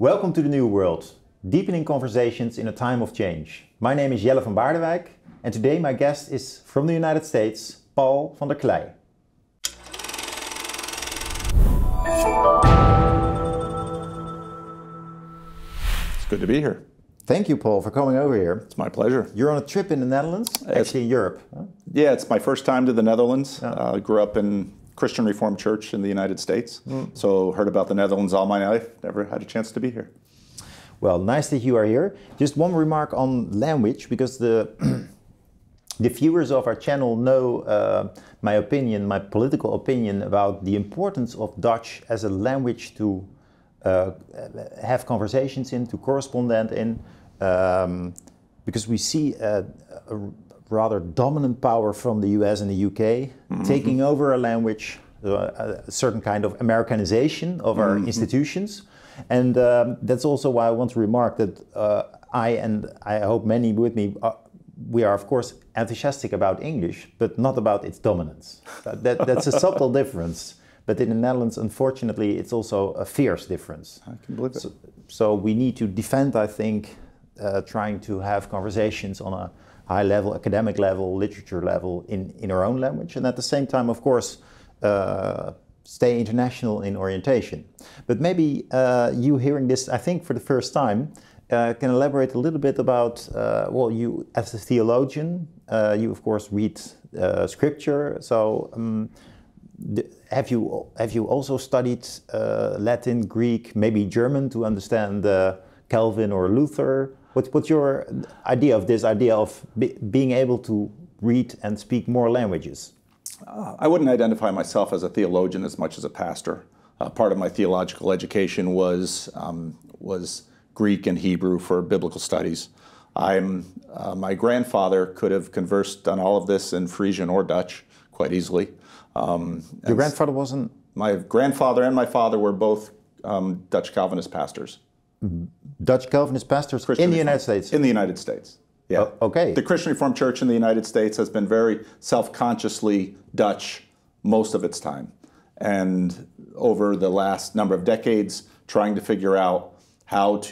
Welcome to the New World, deepening conversations in a time of change. My name is Jelle van Baardewijk, and today my guest is from the United States, Paul VanderKlay. It's good to be here. Thank you, Paul, for coming over here. It's my pleasure. You're on a trip in the Netherlands, actually in Europe. Huh? Yeah, it's my first time to the Netherlands. Yeah. I grew up in Christian Reformed Church in the United States, so heard about the Netherlands all my life. Never had a chance to be here. Well, nice that you are here. Just one remark on language, because the viewers of our channel know my opinion, my political opinion about the importance of Dutch as a language to have conversations in, to correspond in, because we see a rather dominant power from the US and the UK taking over a language, a certain kind of Americanization of our institutions. And that's also why I want to remark that I hope many with me, we are of course enthusiastic about English, but not about its dominance. That's a subtle difference. But in the Netherlands, unfortunately, it's also a fierce difference. I can believe it. So we need to defend, I think, trying to have conversations on a high level, academic level, literature level in our own language. And at the same time, of course, stay international in orientation. But maybe you hearing this, I think, for the first time, can elaborate a little bit about, well, you as a theologian, you of course read scripture. So have you also studied Latin, Greek, maybe German to understand Calvin or Luther? What's your idea of this idea of being able to read and speak more languages? I wouldn't identify myself as a theologian as much as a pastor. Part of my theological education was Greek and Hebrew for biblical studies. My grandfather could have conversed on all of this in Frisian or Dutch quite easily. Your grandfather wasn't? My grandfather and my father were both Dutch Calvinist pastors. Dutch Calvinist pastors in the United States? In the United States, yeah. Oh, okay. The Christian Reformed Church in the United States has been very self-consciously Dutch most of its time. And over the last number of decades, trying to figure out what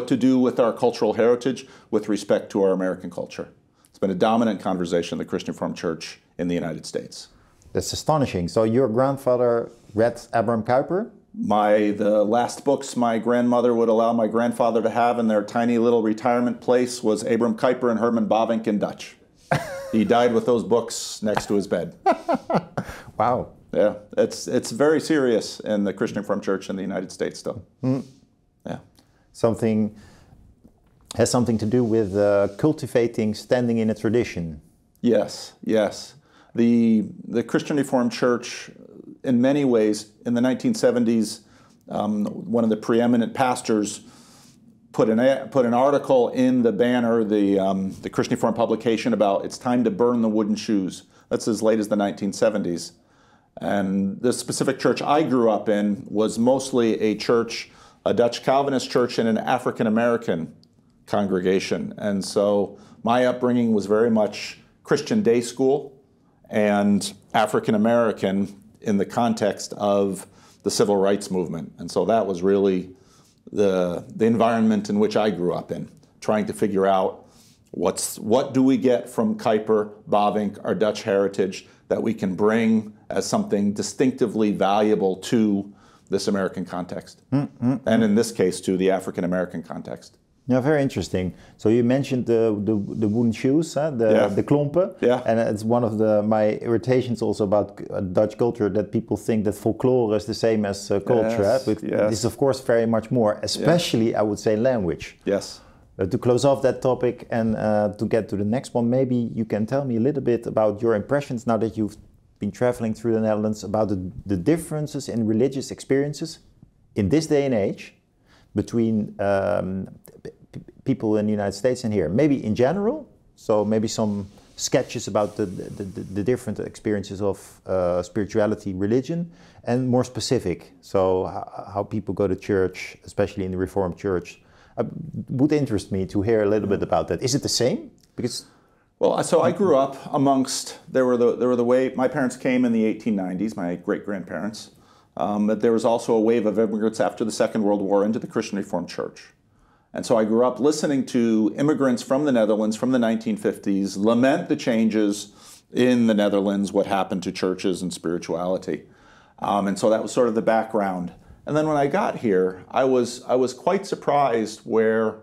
to do with our cultural heritage with respect to our American culture. It's been a dominant conversation in the Christian Reformed Church in the United States. That's astonishing. So your grandfather read Abraham Kuyper? The last books my grandmother would allow my grandfather to have in their tiny little retirement place was Abraham Kuyper and Herman Bavinck in Dutch. He died with those books next to his bed. Wow. Yeah, it's very serious in the Christian Reformed Church in the United States still. Yeah. Has something to do with cultivating, standing in a tradition. Yes. The Christian Reformed Church, in many ways, in the 1970s, one of the preeminent pastors put an article in the banner, the Christian Reformed publication, about it's time to burn the wooden shoes. That's as late as the 1970s. And the specific church I grew up in was mostly a Dutch Calvinist church in an African American congregation. And so my upbringing was very much Christian day school and African American in the context of the civil rights movement. And so that was really the environment in which I grew up in, trying to figure out what do we get from Kuyper, Bavinck, our Dutch heritage that we can bring as something distinctively valuable to this American context, and in this case to the African American context. Yeah, very interesting. So you mentioned the wooden shoes, the klompen, and it's one of my irritations also about Dutch culture, that people think that folklore is the same as culture. But this is of course very much more, especially I would say language. Yes. To close off that topic and to get to the next one, maybe you can tell me a little bit about your impressions now that you've been traveling through the Netherlands, about the differences in religious experiences in this day and age between people in the United States and here. Maybe in general, so maybe some sketches about the different experiences of spirituality, religion, and more specific, so how people go to church, especially in the Reformed Church. Would interest me to hear a little bit about that. Is it the same? Because so I grew up amongst, there were the way, my parents came in the 1890s, my great-grandparents, But there was also a wave of immigrants after the Second World War into the Christian Reformed Church. And so I grew up listening to immigrants from the Netherlands from the 1950s lament the changes in the Netherlands, what happened to churches and spirituality. And so that was sort of the background. And then when I got here, I was quite surprised where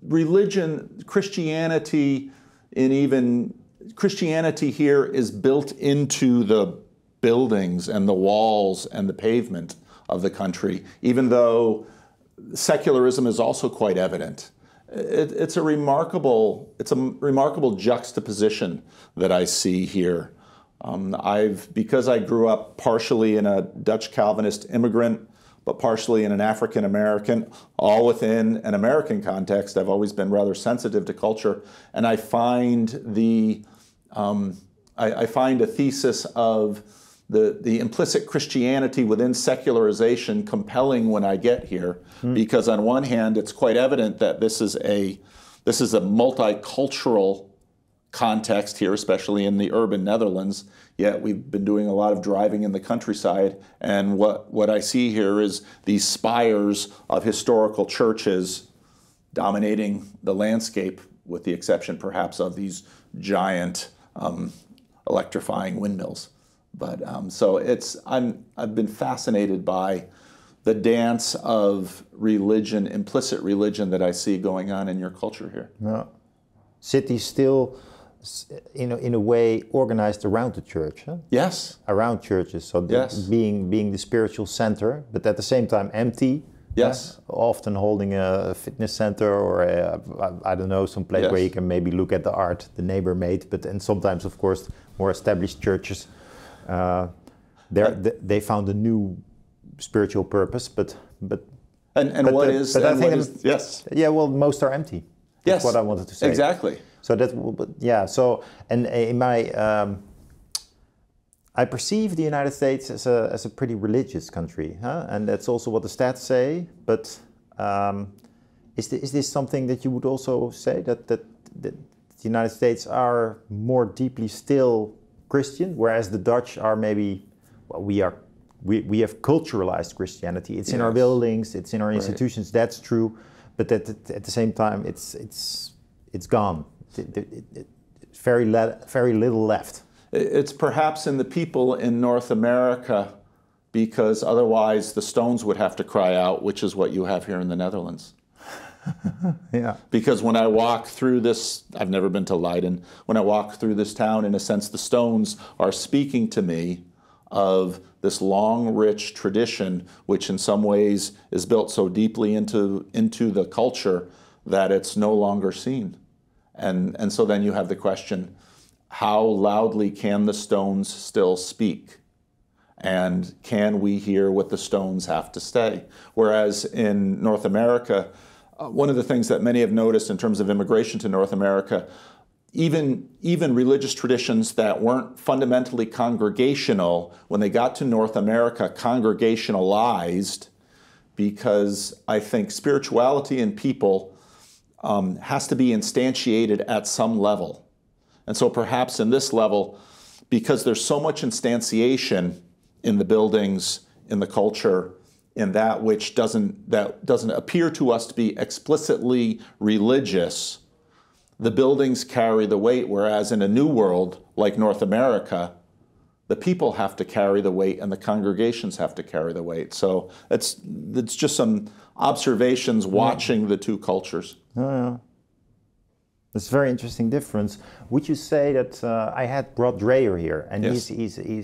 religion, Christianity, and even Christianity here is built into the buildings and the walls and the pavement of the country, even though secularism is also quite evident. It's a remarkable juxtaposition that I see here. Because I grew up partially in a Dutch Calvinist immigrant, but partially in an African American, all within an American context, I've always been rather sensitive to culture, and I find I find a thesis of the implicit Christianity within secularization compelling when I get here, because on one hand, it's quite evident that this is a multicultural context here, especially in the urban Netherlands, yet we've been doing a lot of driving in the countryside, and what I see here is these spires of historical churches dominating the landscape, with the exception perhaps of these giant electrifying windmills. But so I've been fascinated by the dance of religion, implicit religion, that I see going on in your culture here. Yeah. Cities still, in a way, organized around the church. Huh? Yes. Around churches, so yes. being the spiritual center, but at the same time empty. Yes. Often holding a fitness center or I don't know, some place yes. where you can maybe look at the art the neighbor made. And sometimes, of course, more established churches, they found a new spiritual purpose, yes. Yeah, well, most are empty. That's yes. what I wanted to say. Exactly. So and in my I perceive the United States as a pretty religious country, huh? And that's also what the stats say. But is this something that you would also say, that the United States are more deeply still Christian, whereas the Dutch are maybe, well, we have culturalized Christianity. It's yes. in our buildings, it's in our institutions. Right. That's true, but at the same time, it's gone. Very little left. It's perhaps in the people in North America, because otherwise the stones would have to cry out, which is what you have here in the Netherlands. Yeah. Because when I walk through this, I've never been to Leiden, when I walk through this town, in a sense, the stones are speaking to me of this long, rich tradition, which in some ways is built so deeply into the culture that it's no longer seen. And so then you have the question, how loudly can the stones still speak? And can we hear what the stones have to say? Whereas in North America, one of the things that many have noticed in terms of immigration to North America, even religious traditions that weren't fundamentally congregational, when they got to North America, congregationalized, because I think spirituality in people has to be instantiated at some level. And so perhaps in this level, because there's so much instantiation in the buildings, in the culture, in that which doesn't appear to us to be explicitly religious, the buildings carry the weight, whereas in a new world like North America, the people have to carry the weight and the congregations have to carry the weight. So it's just some observations watching the two cultures. Oh, yeah. It's a very interesting difference. Would you say that I had Rod Dreher here, and yes. he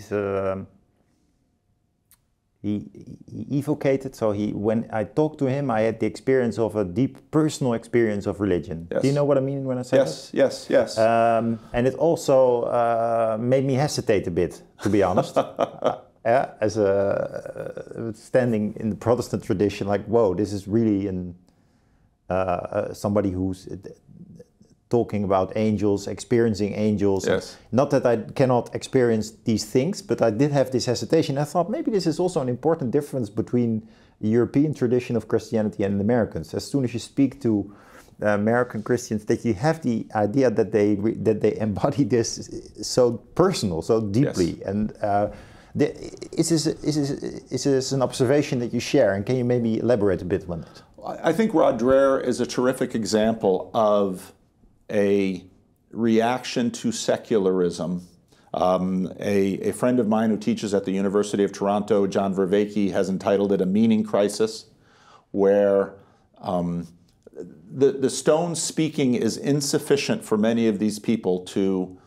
evocated, so when I talked to him, I had the experience of a deep personal experience of religion. Yes. Do you know what I mean when I say yes, that? Yes, yes, yes. And it also made me hesitate a bit, to be honest. As standing in the Protestant tradition, like, whoa, this is really somebody who's talking about angels, experiencing angels. Yes. Not that I cannot experience these things, but I did have this hesitation. I thought maybe this is also an important difference between the European tradition of Christianity and the Americans. As soon as you speak to American Christians, that you have the idea that they embody this so personal, so deeply. Yes. And Is this an observation that you share, and can you maybe elaborate a bit on it? I think Rod Dreher is a terrific example of a reaction to secularism. A friend of mine who teaches at the University of Toronto, John Vervaeke, has entitled it A Meaning Crisis, where the stone speaking is insufficient for many of these people to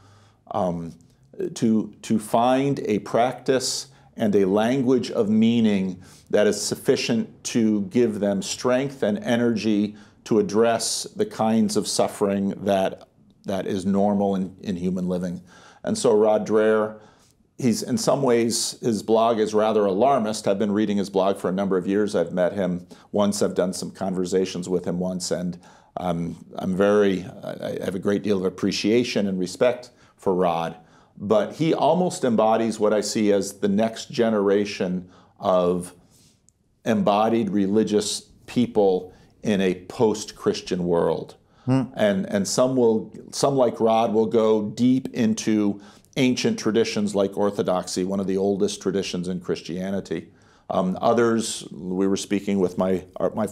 find a practice and a language of meaning that is sufficient to give them strength and energy to address the kinds of suffering that is normal in human living. And so Rod Dreher, he's in some ways, his blog is rather alarmist. I've been reading his blog for a number of years. I've met him once. I've done some conversations with him once, and I have a great deal of appreciation and respect for Rod. But he almost embodies what I see as the next generation of embodied religious people in a post-Christian world. And some like Rod will go deep into ancient traditions like Orthodoxy, one of the oldest traditions in Christianity. Others, we were speaking with my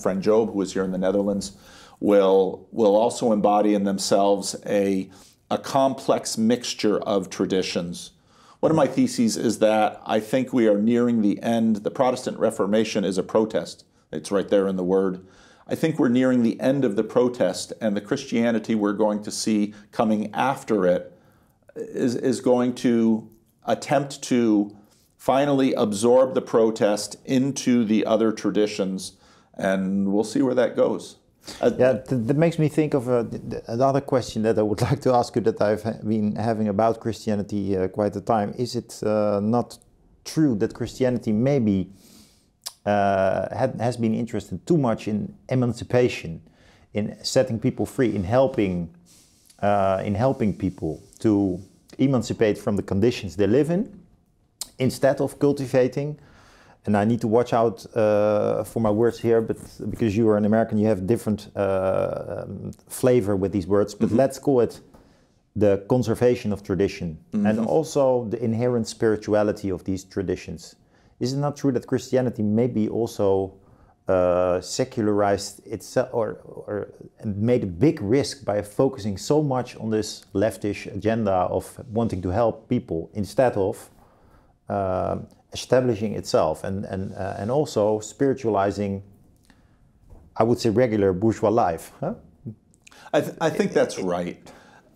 friend Job, who is here in the Netherlands, will also embody in themselves a complex mixture of traditions. One of my theses is that I think we are nearing the end. The Protestant Reformation is a protest. It's right there in the word. I think we're nearing the end of the protest, and the Christianity we're going to see coming after it is going to attempt to finally absorb the protest into the other traditions, and we'll see where that goes. That makes me think of another question that I would like to ask you that I've been having about Christianity quite a time. Is it not true that Christianity maybe has been interested too much in emancipation, in setting people free, in helping people to emancipate from the conditions they live in, instead of cultivating? And I need to watch out for my words here, but because you are an American, you have different flavor with these words. But let's call it the conservation of tradition, and also the inherent spirituality of these traditions. Is it not true that Christianity maybe also secularized itself or made a big risk by focusing so much on this leftish agenda of wanting to help people instead of establishing itself and also spiritualizing, I would say, regular bourgeois life? Huh? I think that's right.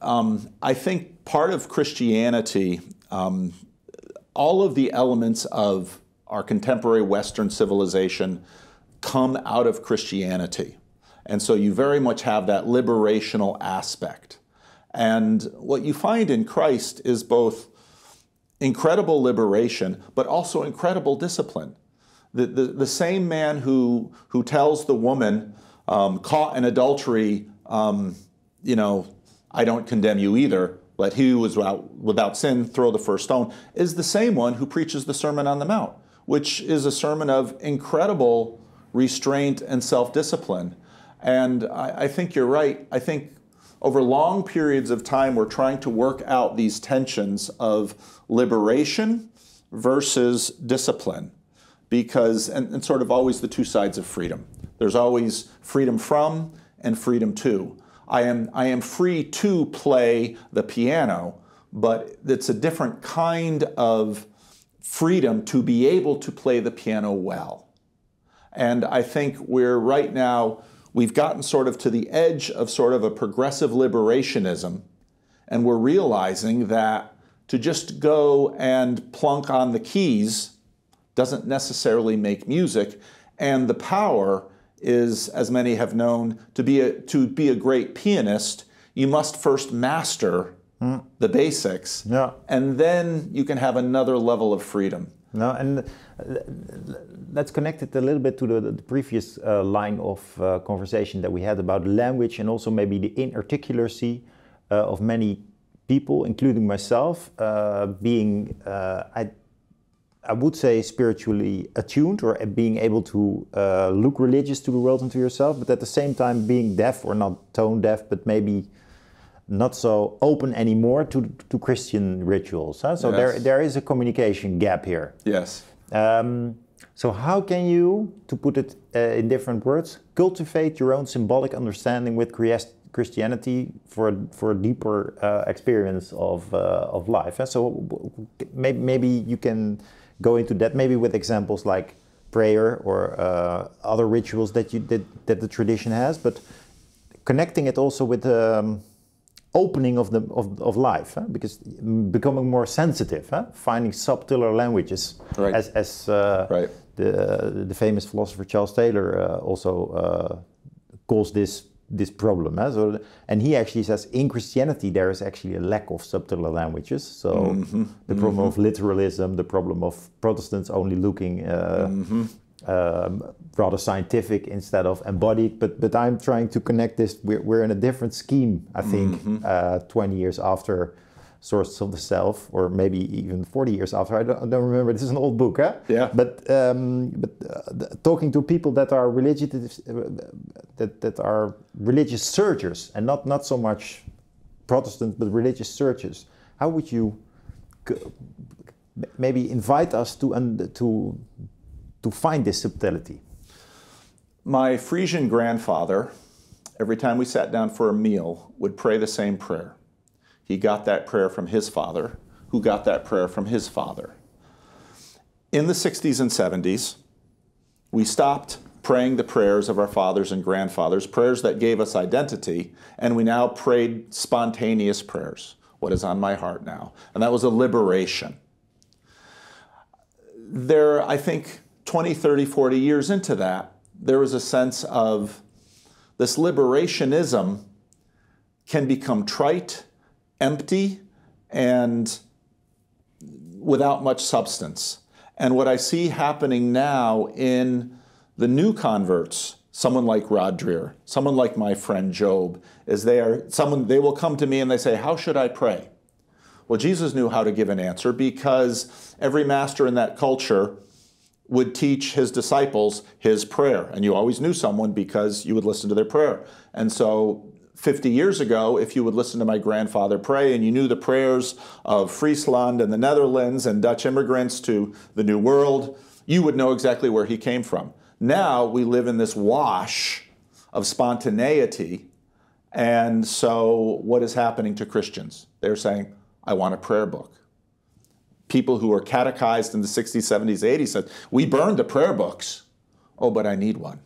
I think part of Christianity, all of the elements of our contemporary Western civilization come out of Christianity. And so you very much have that liberational aspect. And what you find in Christ is both incredible liberation, but also incredible discipline. The same man who tells the woman caught in adultery, I don't condemn you either, let he who is without sin throw the first stone, is the same one who preaches the Sermon on the Mount, which is a sermon of incredible restraint and self-discipline. And I think you're right. I think over long periods of time, we're trying to work out these tensions of liberation versus discipline, because, and sort of always the two sides of freedom. There's always freedom from and freedom to. I am free to play the piano, but it's a different kind of freedom to be able to play the piano well. And I think right now, we've gotten sort of to the edge of sort of a progressive liberationism, and we're realizing that to just go and plunk on the keys doesn't necessarily make music, and the power is, as many have known, to be a great pianist, you must first master the basics, and then you can have another level of freedom. No, and let's connect it a little bit to the previous line of conversation that we had about language, and also maybe the inarticulacy of many people, including myself, being, I would say, spiritually attuned, or being able to look religious to the world and to yourself, but at the same time being deaf, or not tone deaf, but maybe not so open anymore to Christian rituals. Huh? So Yes. there is a communication gap here. Yes. So how can you, to put it in different words, cultivate your own symbolic understanding with Christianity for a deeper experience of life? And so maybe you can go into that, maybe with examples like prayer or other rituals that the tradition has, but connecting it also with the opening of life, huh? Because becoming more sensitive, huh? Finding subtler languages, right. as Right. the famous philosopher Charles Taylor also calls this problem. Huh? So, and he actually says in Christianity there is actually a lack of subtler languages. So the problem of literalism, the problem of Protestants only looking rather scientific instead of embodied. But I'm trying to connect this. We're in a different scheme, I think, 20 years after Sources of the Self, or maybe even 40 years after. I don't remember. This is an old book, huh? Yeah. But talking to people that are religious, that are religious searchers, and not so much Protestant, but religious searchers. How would you maybe invite us to find this subtlety? My Frisian grandfather, every time we sat down for a meal, would pray the same prayer. He got that prayer from his father, who got that prayer from his father. In the 60s and 70s, we stopped praying the prayers of our fathers and grandfathers, prayers that gave us identity, and we now prayed spontaneous prayers, what is on my heart now. And that was a liberation. There, I think, 20, 30, 40 years into that, there was a sense of this liberationism can become trite, empty, and without much substance. And what I see happening now in the new converts, someone like Rod Dreher, someone like my friend Job, is they will come to me and they say, how should I pray? Well, Jesus knew how to give an answer because every master in that culture would teach his disciples his prayer. And you always knew someone because you would listen to their prayer. And so 50 years ago, if you would listen to my grandfather pray and you knew the prayers of Friesland and the Netherlands and Dutch immigrants to the New World, you would know exactly where he came from. Now we live in this wash of spontaneity. And so what is happening to Christians? They're saying, I want a prayer book. People who were catechized in the 60s, 70s, 80s said, we burned the prayer books. Oh, but I need one.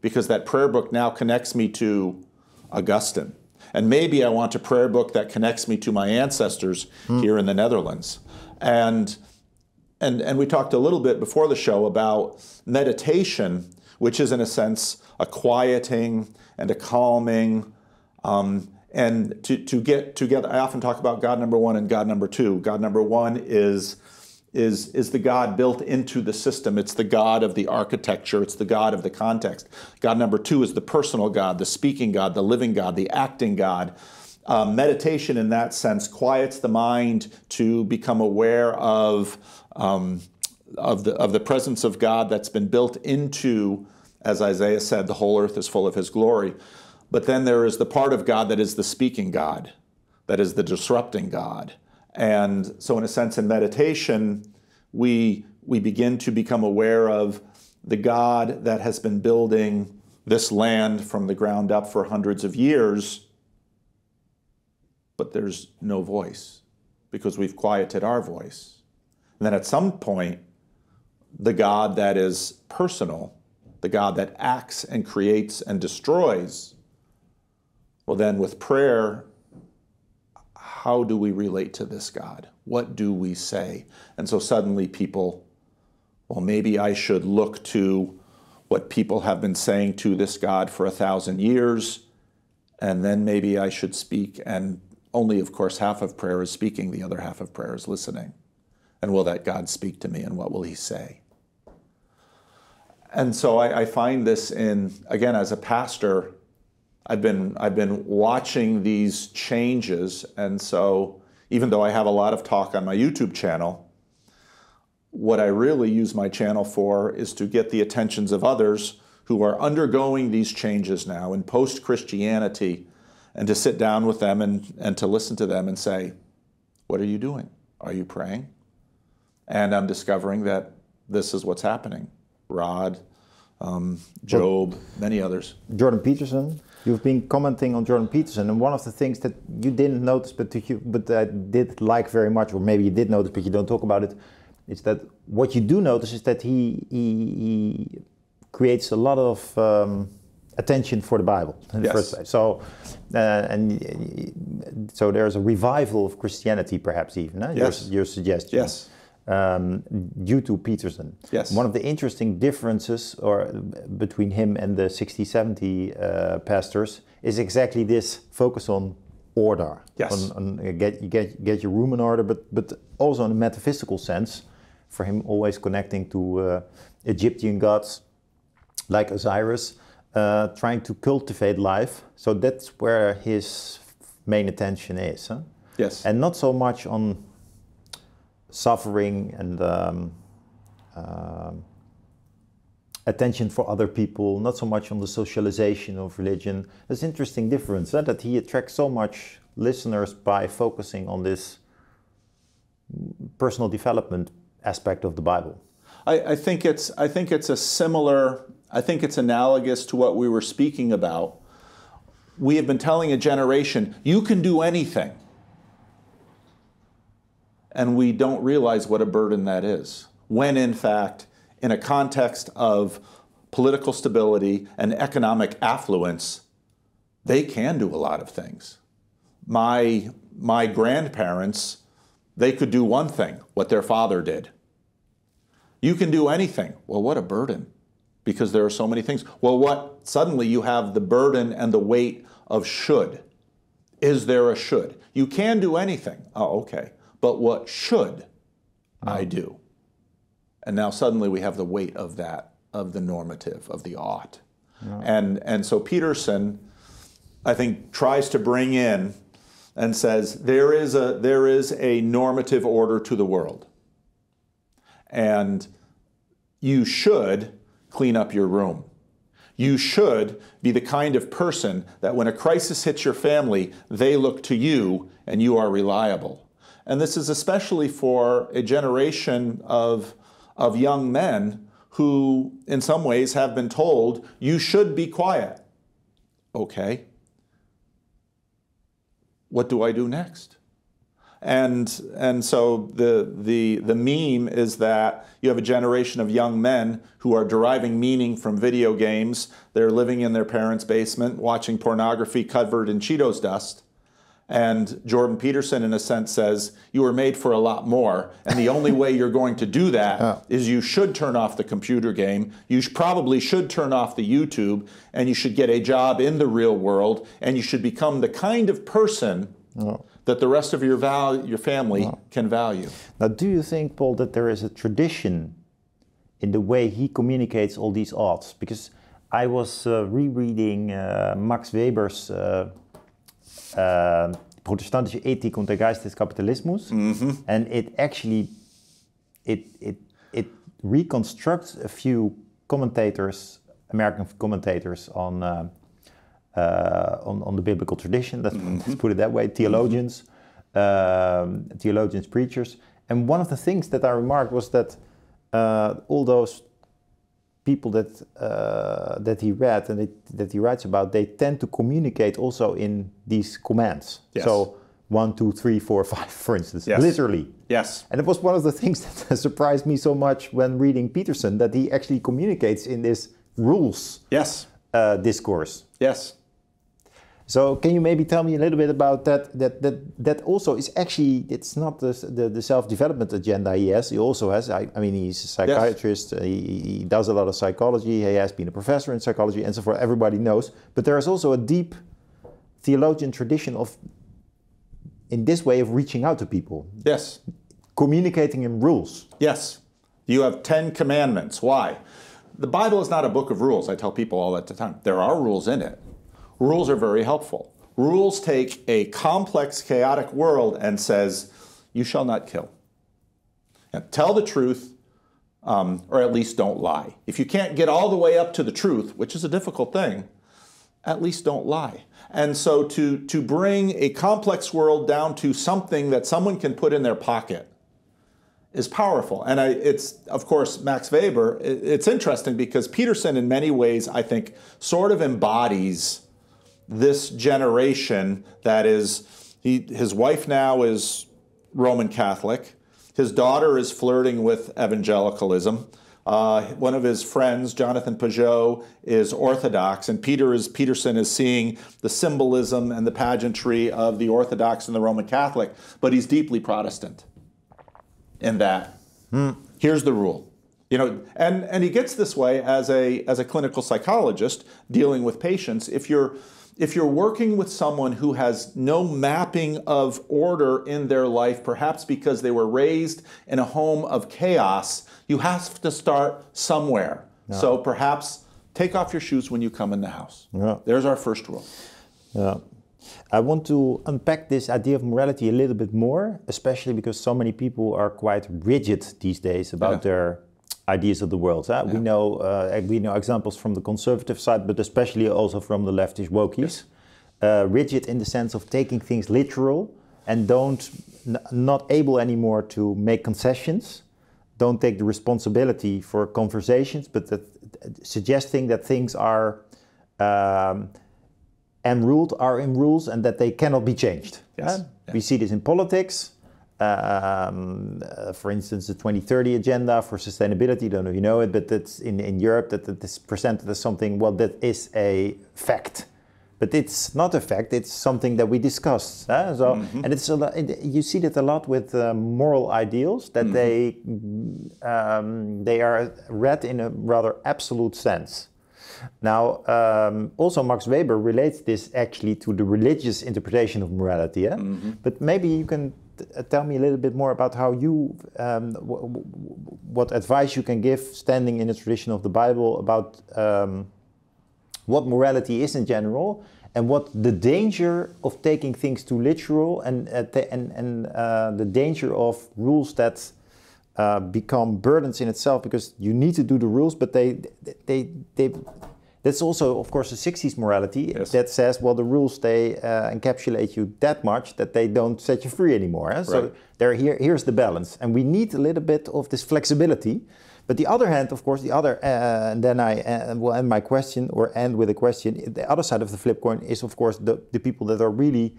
Because that prayer book now connects me to Augustine. And maybe I want a prayer book that connects me to my ancestors here in the Netherlands. And we talked a little bit before the show about meditation, which is in a sense a quieting and a calming, and to get together. I often talk about God number one and God number two. God number one is the God built into the system. It's the God of the architecture. It's the God of the context. God number two is the personal God, the speaking God, the living God, the acting God. Meditation in that sense quiets the mind to become aware of the presence of God that's been built into, as Isaiah said, the whole earth is full of his glory. But then there is the part of God that is the speaking God, that is the disrupting God. And so in a sense, in meditation, we begin to become aware of the God that has been building this land from the ground up for hundreds of years, but there's no voice because we've quieted our voice. And then at some point, the God that is personal, the God that acts and creates and destroys, well then with prayer, how do we relate to this God? What do we say? And so suddenly people, well, maybe I should look to what people have been saying to this God for 1,000 years, and then maybe I should speak. And only, of course, half of prayer is speaking, the other half of prayer is listening. And will that God speak to me, and what will he say? And so I find this in, again, as a pastor, I've been watching these changes, and so even though I have a lot of talk on my YouTube channel, what I really use my channel for is to get the attentions of others who are undergoing these changes now in post-Christianity and to sit down with them and to listen to them and say, what are you doing? Are you praying? And I'm discovering that this is what's happening. Rod, Job, many others. Jordan Peterson. You've been commenting on Jordan Peterson, and one of the things that you didn't notice, but I did like very much, or maybe you did notice, but you don't talk about it, is that what you do notice is that he creates a lot of attention for the Bible in the first place. So, so there's a revival of Christianity, perhaps even. Your suggestion. Yes. Due to Peterson. Yes. One of the interesting differences between him and the 60, 70 pastors is exactly this focus on order. Yes. On get your room in order, but also in a metaphysical sense, for him always connecting to Egyptian gods like Osiris, trying to cultivate life. So that's where his main attention is. Huh? Yes. And not so much on suffering and attention for other people, not so much on the socialization of religion. There's an interesting difference, that he attracts so much listeners by focusing on this personal development aspect of the Bible. I think it's analogous to what we were speaking about. We have been telling a generation, you can do anything. And we don't realize what a burden that is, when in fact, in a context of political stability and economic affluence, they can do a lot of things. My grandparents, they could do one thing, what their father did. You can do anything. Well, what a burden, because there are so many things. Well, suddenly you have the burden and the weight of should. Is there a should? You can do anything. Oh, okay. But what should I do? And now suddenly we have the weight of that, of the normative, of the ought. No. And so Peterson, I think, tries to bring in and says, there is a normative order to the world. And you should clean up your room. You should be the kind of person that when a crisis hits your family, they look to you and you are reliable. And this is especially for a generation of young men who, in some ways, have been told, you should be quiet. Okay. What do I do next? And so the meme is that you have a generation of young men who are deriving meaning from video games. They're living in their parents' basement, watching pornography covered in Cheetos dust. And Jordan Peterson, in a sense, says, you were made for a lot more. And the only way you're going to do that is you should turn off the computer game. You probably should turn off the YouTube. And you should get a job in the real world. And you should become the kind of person that the rest of your family can value. Now, do you think, Paul, that there is a tradition in the way he communicates all these oughts? Because I was rereading Max Weber's protestantische Ethik und der Geist des Kapitalismus, and it actually it reconstructs a few commentators, American commentators on the biblical tradition. Let's put it that way. Theologians, preachers, and one of the things that I remarked was that all those people that he read and that he writes about, they tend to communicate also in these commands. Yes. So 1, 2, 3, 4, 5, for instance, yes. Literally. Yes. And it was one of the things that surprised me so much when reading Peterson, that he actually communicates in this rules discourse. Yes. So can you maybe tell me a little bit about that? That also is actually, it's not the self-development agenda he has. He also has, I mean, he's a psychiatrist. Yes. He does a lot of psychology. He has been a professor in psychology and so forth. Everybody knows. But there is also a deep theologian tradition in this way of reaching out to people. Yes. Communicating in rules. Yes. You have 10 commandments. Why? The Bible is not a book of rules. I tell people all that the time. There are rules in it. Rules are very helpful. Rules take a complex, chaotic world and says, you shall not kill. Now, tell the truth, or at least don't lie. If you can't get all the way up to the truth, which is a difficult thing, at least don't lie. And so to bring a complex world down to something that someone can put in their pocket is powerful. And it's, of course, Max Weber. It's interesting because Peterson, in many ways, I think, sort of embodies this generation that is, his wife now is Roman Catholic. His daughter is flirting with evangelicalism. One of his friends, Jonathan Pajot, is Orthodox, and Peterson is seeing the symbolism and the pageantry of the Orthodox and the Roman Catholic, but he's deeply Protestant in that. Here's the rule. You know, and he gets this way as a clinical psychologist dealing with patients. If you're working with someone who has no mapping of order in their life, perhaps because they were raised in a home of chaos, you have to start somewhere. Yeah. So perhaps take off your shoes when you come in the house. Yeah. There's our first rule. Yeah. I want to unpack this idea of morality a little bit more, especially because so many people are quite rigid these days about their ideas of the world. Yeah. We know examples from the conservative side, but especially also from the leftist wokies. Yes. Rigid in the sense of taking things literal and not able anymore to make concessions. Don't take the responsibility for conversations, but suggesting that things are enruled, are in rules, and that they cannot be changed. Yes. Yeah. We see this in politics. For instance, the 2030 agenda for sustainability, I don't know if you know it, but that's in Europe, that is presented as something, well, that is a fact. But it's not a fact, it's something that we discuss. And it's you see that a lot with moral ideals, that they are read in a rather absolute sense. Now, also Max Weber relates this actually to the religious interpretation of morality. Yeah? But maybe you can tell me a little bit more about how you, what advice you can give, standing in the tradition of the Bible, about what morality is in general, and what the danger of taking things too literal, and the danger of rules that become burdens in itself, because you need to do the rules, but that's also, of course, the 60s morality. Yes. That says, well, the rules, they encapsulate you that much that they don't set you free anymore. Eh? So here's the balance. And we need a little bit of this flexibility. But the other hand, of course, and then I will end my question, or end with a question. The other side of the flip coin is, of course, the people that are really,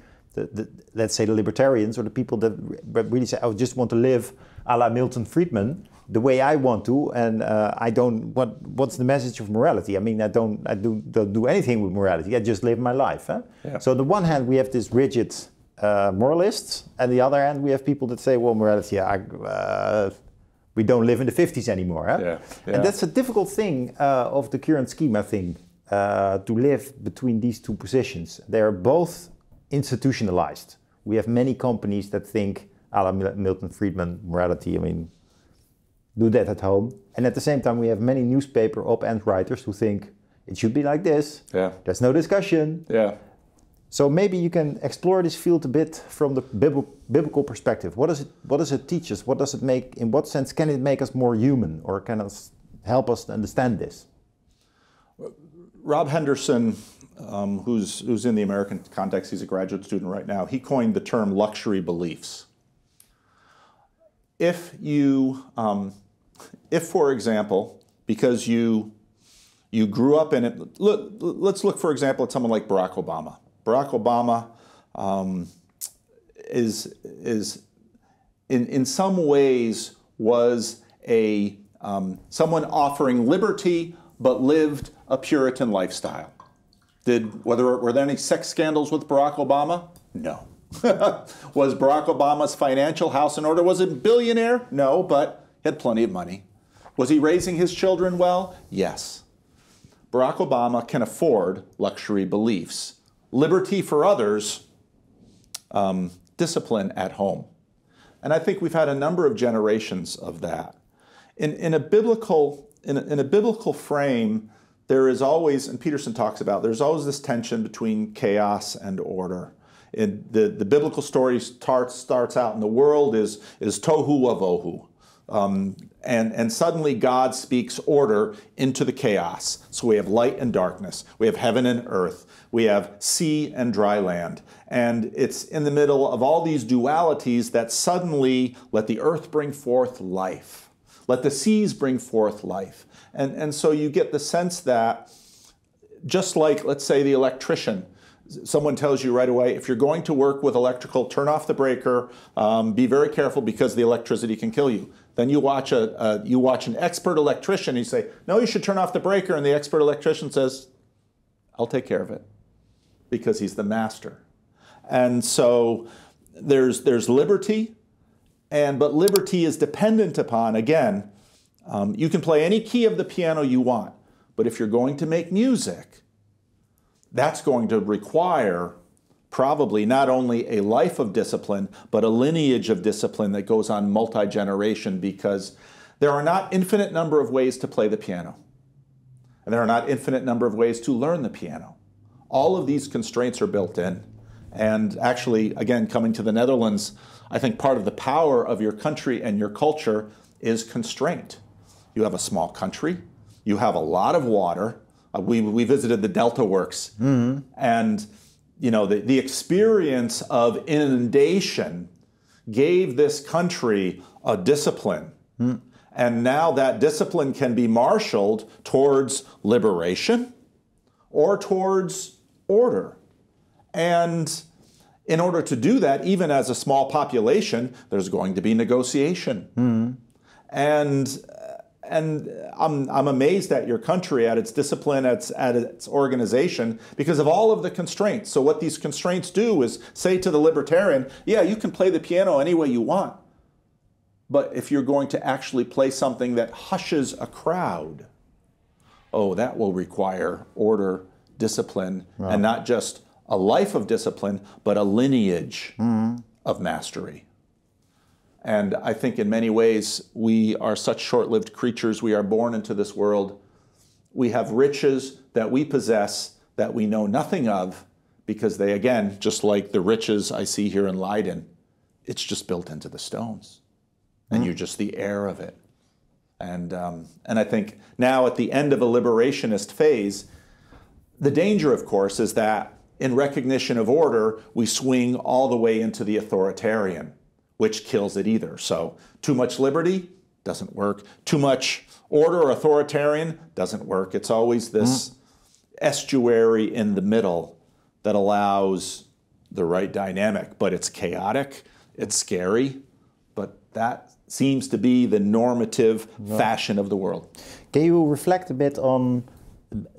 let's say the libertarians, or the people that really say, I just want to live a la Milton Friedman, the way I want to, and I don't. What's the message of morality? I mean, I don't do anything with morality. I just live my life. Huh? Yeah. So on the one hand, we have this rigid moralists, and the other hand, we have people that say, well, morality, we don't live in the 50s anymore. Huh? Yeah. Yeah. And that's a difficult thing of the current scheme, I think, to live between these two positions. They are both institutionalized. We have many companies that think, a la Milton Friedman morality, I mean, do that at home. And at the same time, we have many newspaper op-ed writers who think it should be like this. Yeah. There's no discussion. Yeah. So maybe you can explore this field a bit from the biblical perspective. What does it teach us? What does it make? In what sense can it make us more human, or can it help us to understand this? Rob Henderson, who's in the American context, he's a graduate student right now. He coined the term luxury beliefs. If for example, because you grew up in it, let's look, for example, at someone like Barack Obama. Barack Obama is in some ways was someone offering liberty but lived a Puritan lifestyle. Were there any sex scandals with Barack Obama? No. Was Barack Obama's financial house in order? Was he a billionaire? No, but he had plenty of money. Was he raising his children well? Yes. Barack Obama can afford luxury beliefs. Liberty for others, discipline at home. And I think we've had a number of generations of that. In a biblical frame, there is always, and Peterson talks about, there's always this tension between chaos and order. The biblical story starts out, and the world is tohu wavohu. And suddenly God speaks order into the chaos. So we have light and darkness. We have heaven and earth. We have sea and dry land. And it's in the middle of all these dualities that suddenly let the earth bring forth life. Let the seas bring forth life. And so you get the sense that just like, let's say, the electrician, someone tells you right away, if you're going to work with electrical, turn off the breaker, be very careful because the electricity can kill you. Then you watch an expert electrician, and you say, no, you should turn off the breaker, and the expert electrician says, I'll take care of it, because he's the master. And so there's liberty, but liberty is dependent upon, again, you can play any key of the piano you want, but if you're going to make music, that's going to require probably not only a life of discipline, but a lineage of discipline that goes on multi-generation, because there are not infinite number of ways to play the piano. And there are not infinite number of ways to learn the piano. All of these constraints are built in. And actually, again, coming to the Netherlands, I think part of the power of your country and your culture is constraint. You have a small country. You have a lot of water. We visited the Delta Works. Mm-hmm. And the experience of inundation gave this country a discipline. Mm. And now that discipline can be marshaled towards liberation or towards order. And in order to do that, even as a small population, there's going to be negotiation. Mm. And I'm amazed at your country, at its discipline, at its organization, because of all of the constraints. So what these constraints do is say to the libertarian, yeah, you can play the piano any way you want. But if you're going to actually play something that hushes a crowd, oh, that will require order, discipline, right. And not just a life of discipline, but a lineage of mastery. And I think in many ways, we are such short-lived creatures. We are born into this world. We have riches that we possess that we know nothing of, because they, again, just like the riches I see here in Leiden, it's just built into the stones. And you're just the heir of it. And I think now at the end of a liberationist phase, the danger, of course, is that in recognition of order, we swing all the way into the authoritarian, which kills it either. So too much liberty doesn't work. Too much order or authoritarian doesn't work. It's always this estuary in the middle that allows the right dynamic, but it's chaotic, it's scary, but that seems to be the normative fashion of the world. Can you reflect a bit on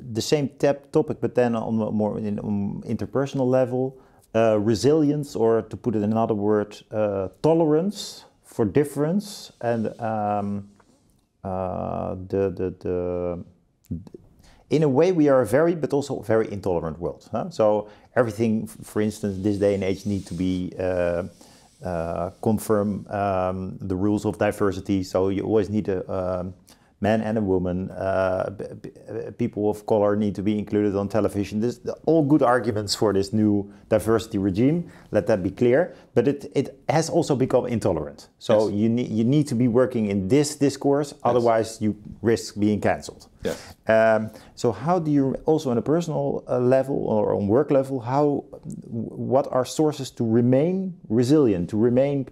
the same topic, but then on a more interpersonal level? Resilience, or to put it in another word, tolerance for difference, and in a way we are a very, but also very intolerant world. Huh? So everything, for instance, this day and age need to be confirm the rules of diversity. So you always need a man and a woman, people of color need to be included on television. This, all good arguments for this new diversity regime, let that be clear. But it has also become intolerant. So yes. you need to be working in this discourse, yes. Otherwise you risk being cancelled. Yes. So how do you, also on a personal level or on work level, what are sources to remain resilient, to remain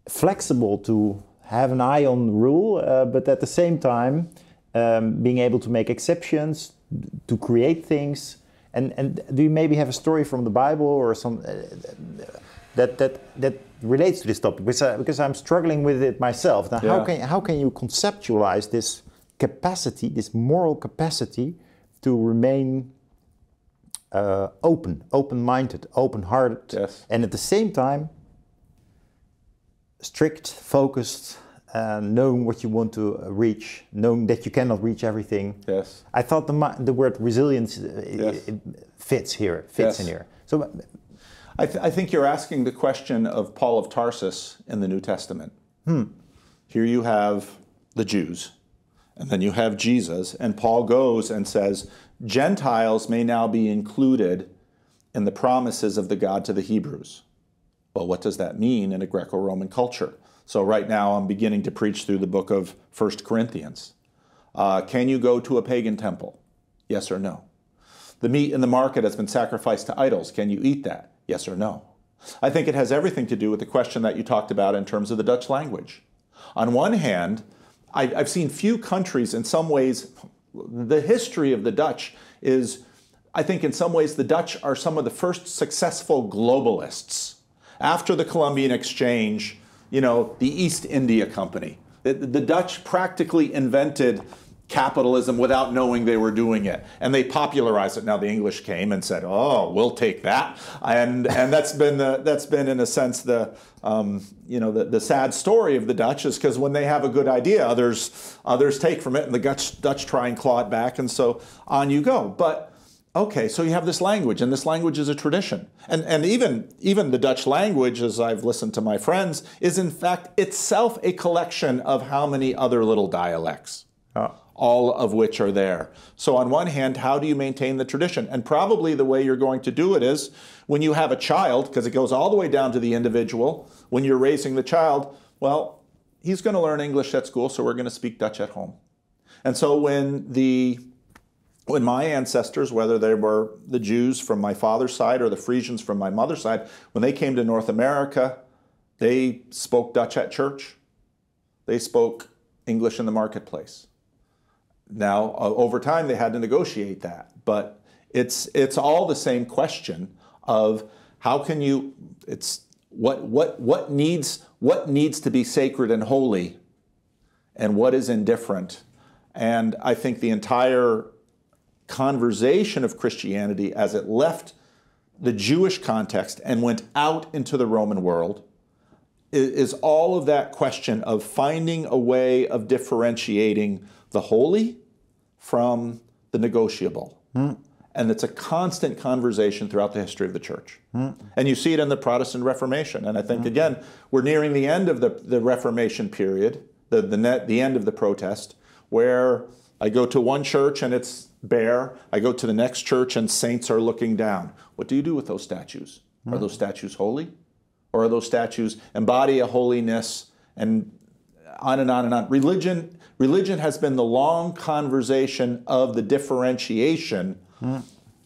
flexible, to have an eye on the rule, but at the same time being able to make exceptions, to create things, and do you maybe have a story from the Bible or some that relates to this topic? Because I'm struggling with it myself. Now, how can you conceptualize this capacity, this moral capacity, to remain open-minded, open-hearted, yes. and at the same time strict, focused, knowing what you want to reach, knowing that you cannot reach everything. Yes. I thought the word resilience it fits here, fits in here. So, I think you're asking the question of Paul of Tarsus in the New Testament. Here you have the Jews, and then you have Jesus, and Paul goes and says, Gentiles may now be included in the promises of the God to the Hebrews. Well, what does that mean in a Greco-Roman culture? So right now I'm beginning to preach through the book of 1 Corinthians. Can you go to a pagan temple? Yes or no? The meat in the market has been sacrificed to idols. Can you eat that? Yes or no? I think it has everything to do with the question that you talked about in terms of the Dutch language. On one hand, I've seen few countries, in some ways, the history of the Dutch is, I think in some ways the Dutch are some of the first successful globalists. After the Columbian Exchange, you know, the East India Company. The Dutch practically invented capitalism without knowing they were doing it, and they popularized it. Now the English came and said, "Oh, we'll take that," and that's been in a sense the the sad story of the Dutch, is because when they have a good idea, others take from it, and the Dutch try and claw it back, and so on you go. But okay, so you have this language, and this language is a tradition. And even the Dutch language, as I've listened to my friends, is in fact itself a collection of how many other little dialects, all of which are there. So on one hand, how do you maintain the tradition? And probably the way you're going to do it is when you have a child, because it goes all the way down to the individual, when you're raising the child, well, he's going to learn English at school, so we're going to speak Dutch at home. And so when my ancestors, whether they were the Jews from my father's side or the Frisians from my mother's side, when they came to North America, they spoke Dutch at church. They spoke English in the marketplace. Now, over time, they had to negotiate that. But it's all the same question of how can you, it's what needs to be sacred and holy, and what is indifferent. And I think the entire conversation of Christianity as it left the Jewish context and went out into the Roman world is all of that question of finding a way of differentiating the holy from the negotiable. And it's a constant conversation throughout the history of the church. And you see it in the Protestant Reformation. And I think, again, we're nearing the end of the Reformation period, the end of the protest, where I go to one church and it's bare. I go to the next church and saints are looking down. What do you do with those statues? Are those statues holy? Or are those statues embody a holiness? And on and on and on. Religion has been the long conversation of the differentiation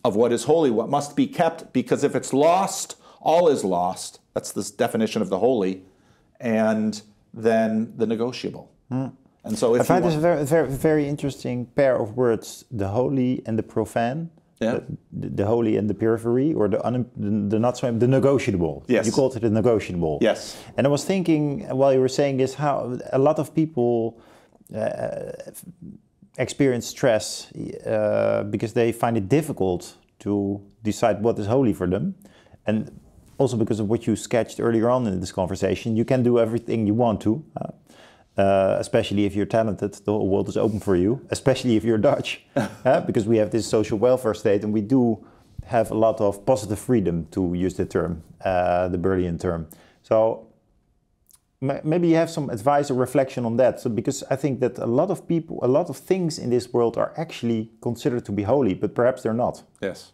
of what is holy, what must be kept, because if it's lost, all is lost. That's the definition of the holy. And then the negotiable. And so if I find this a very, very, very interesting pair of words: the holy and the profane. Yeah. The holy and the periphery, or the not so, the negotiable. Yes. You called it a negotiable. Yes. And I was thinking while you were saying this, how a lot of people experience stress because they find it difficult to decide what is holy for them, and also because of what you sketched earlier on in this conversation, you can do everything you want to. Especially if you're talented, the whole world is open for you, especially if you're Dutch, because we have this social welfare state, and we do have a lot of positive freedom, to use the term, the Burlean term. So maybe you have some advice or reflection on that. So because I think that a lot of people, a lot of things in this world are actually considered to be holy, but perhaps they're not. Yes.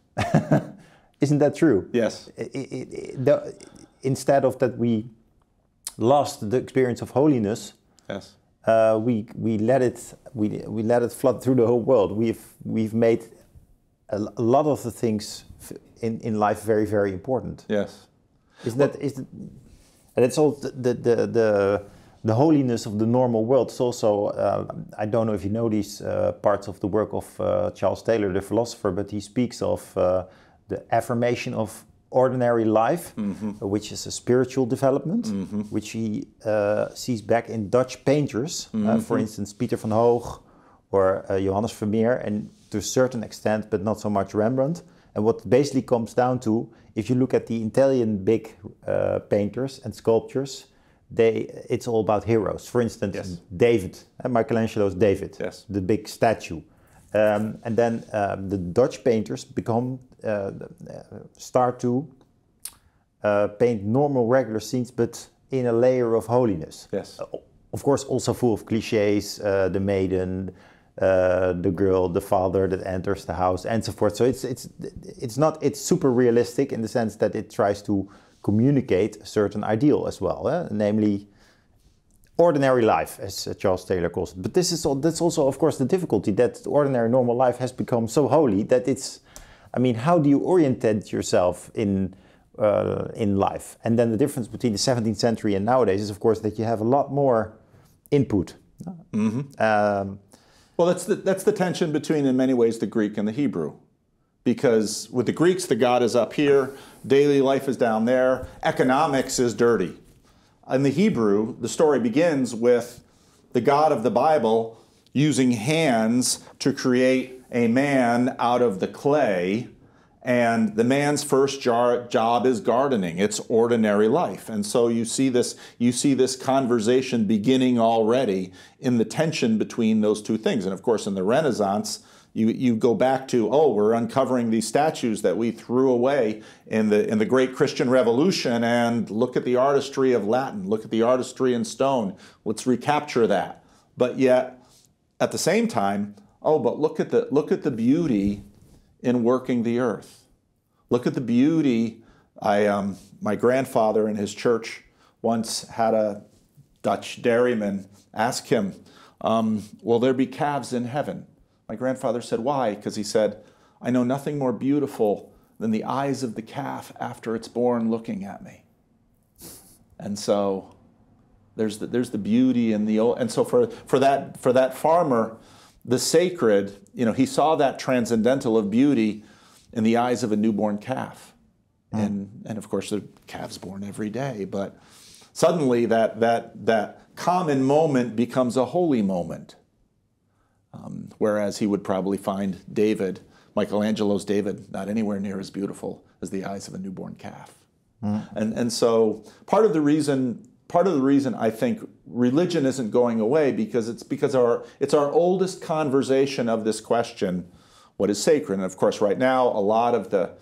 Isn't that true? Yes. Instead of that, we lost the experience of holiness. Yes. We let it flood through the whole world. We've made a lot of the things in life very, very important. Yes. And it's all the holiness of the normal world. It's also I don't know if you know these parts of the work of Charles Taylor, the philosopher, but he speaks of the affirmation of ordinary life, which is a spiritual development, which he sees back in Dutch painters, for instance, Pieter van Hoog or Johannes Vermeer, and to a certain extent, but not so much Rembrandt. And what it basically comes down to, if you look at the Italian big painters and sculptures, it's all about heroes. For instance, David, Michelangelo's David, the big statue. And then the Dutch painters start to paint normal, regular scenes, but in a layer of holiness. Yes. Of course, also full of cliches, the maiden, the girl, the father that enters the house, and so forth. So it's super realistic in the sense that it tries to communicate a certain ideal as well, namely ordinary life, as Charles Taylor calls it. But that's also, of course, the difficulty, that ordinary, normal life has become so holy that it's, I mean, how do you orientate yourself in life? And then the difference between the 17th century and nowadays is, of course, that you have a lot more input. Mm-hmm. Well, that's the tension between, in many ways, the Greek and the Hebrew. Because with the Greeks, the God is up here, daily life is down there, economics is dirty. In the Hebrew, the story begins with the God of the Bible using hands to create a man out of the clay, and the man's first job is gardening. It's ordinary life. And so you see this conversation beginning already in the tension between those two things. And of course, in the Renaissance, you go back to, we're uncovering these statues that we threw away in the great Christian Revolution, and look at the artistry of Latin, look at the artistry in stone. Let's recapture that. But yet, at the same time, but look at the beauty in working the earth. Look at the beauty. My grandfather in his church once had a Dutch dairyman ask him, will there be calves in heaven? My grandfather said, why? Because he said, I know nothing more beautiful than the eyes of the calf after it's born looking at me. And so there's the beauty in the old. And so for that farmer, the sacred, he saw that transcendental of beauty in the eyes of a newborn calf. And of course, the calf's born every day. But suddenly that common moment becomes a holy moment. Whereas he would probably find Michelangelo's David, not anywhere near as beautiful as the eyes of a newborn calf. And so part of the reason I think religion isn't going away because it's our oldest conversation of this question, what is sacred? And of course, right now, a lot of the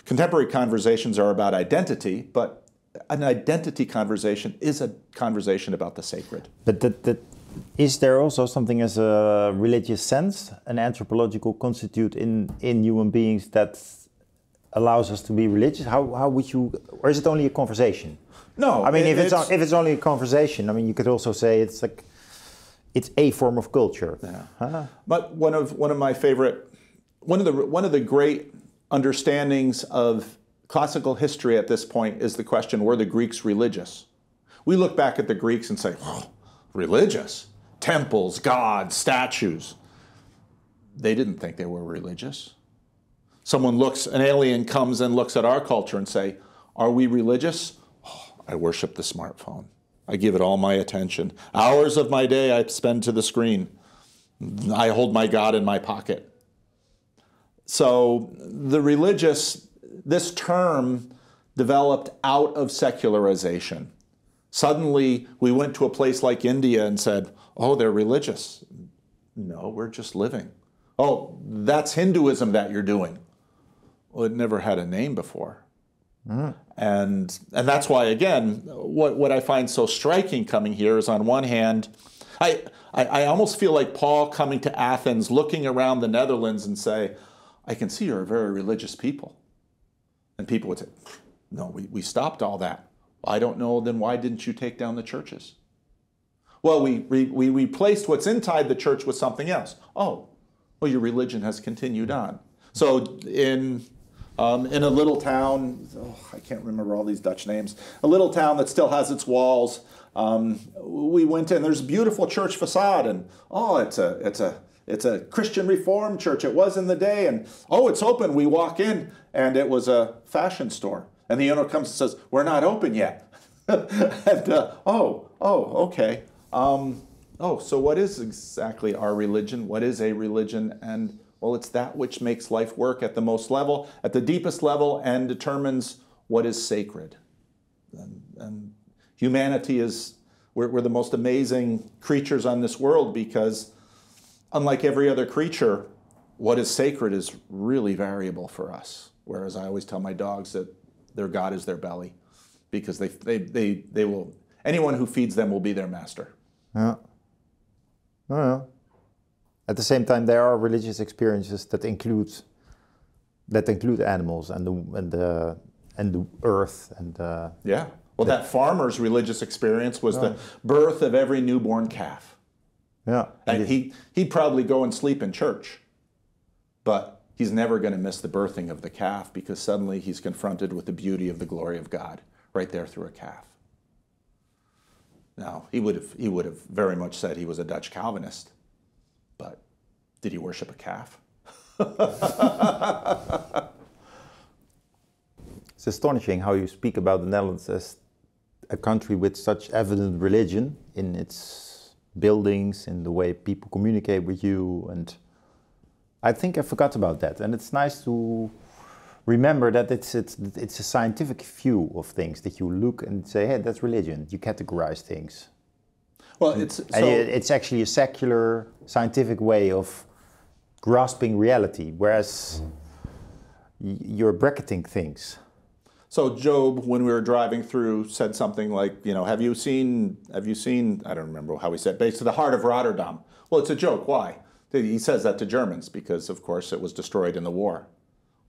contemporary conversations are about identity, but an identity conversation is a conversation about the sacred. But is there also something as a religious sense, an anthropological constitute in human beings that allows us to be religious? How would you, or is it only a conversation? No, I mean, if it's only a conversation, I mean, you could also say it's a form of culture. Yeah. But one of the great understandings of classical history at this point is the question: were the Greeks religious? We look back at the Greeks and say, religious? Temples, gods, statues. They didn't think they were religious. An alien comes and looks at our culture and say, are we religious? I worship the smartphone. I give it all my attention. Hours of my day I spend to the screen. I hold my God in my pocket. So the religious, this term developed out of secularization. Suddenly, we went to a place like India and said, they're religious. No, we're just living. That's Hinduism that you're doing. Well, it never had a name before. And that's why, again, what I find so striking coming here is, on one hand, I almost feel like Paul coming to Athens, looking around the Netherlands and say, I can see you're a very religious people. And people would say, no, we stopped all that. I don't know, then why didn't you take down the churches? Well, we replaced what's inside the church with something else. Your religion has continued on. So in a little town, I can't remember all these Dutch names, a little town that still has its walls, we went in, there's a beautiful church facade, and it's a Christian Reformed church. It was in the day, and it's open. We walk in, and it was a fashion store. And the owner comes and says, we're not open yet. And, okay. So what is exactly our religion? What is a religion? And, it's that which makes life work at the most level, at the deepest level, and determines what is sacred. And humanity we're the most amazing creatures on this world, because unlike every other creature, what is sacred is really variable for us. Whereas I always tell my dogs that their God is their belly, because they will, anyone who feeds them will be their master. Yeah. At the same time, there are religious experiences that include animals and the earth and yeah. Well, that farmer's religious experience was the birth of every newborn calf. Yeah. And he'd probably go and sleep in church, but he's never going to miss the birthing of the calf because suddenly he's confronted with the beauty of the glory of God right there through a calf. Now, he would have very much said he was a Dutch Calvinist, but did he worship a calf? It's astonishing how you speak about the Netherlands as a country with such evident religion in its buildings, in the way people communicate with you, and I think I forgot about that. And it's nice to remember that it's a scientific view of things, that you look and say, hey, that's religion. You categorize things. Well, it's actually a secular, scientific way of grasping reality, whereas you're bracketing things. So Job, when we were driving through, said something like, have you seen, I don't remember how he said, based to the heart of Rotterdam. Well, it's a joke. Why? He says that to Germans because, of course, it was destroyed in the war.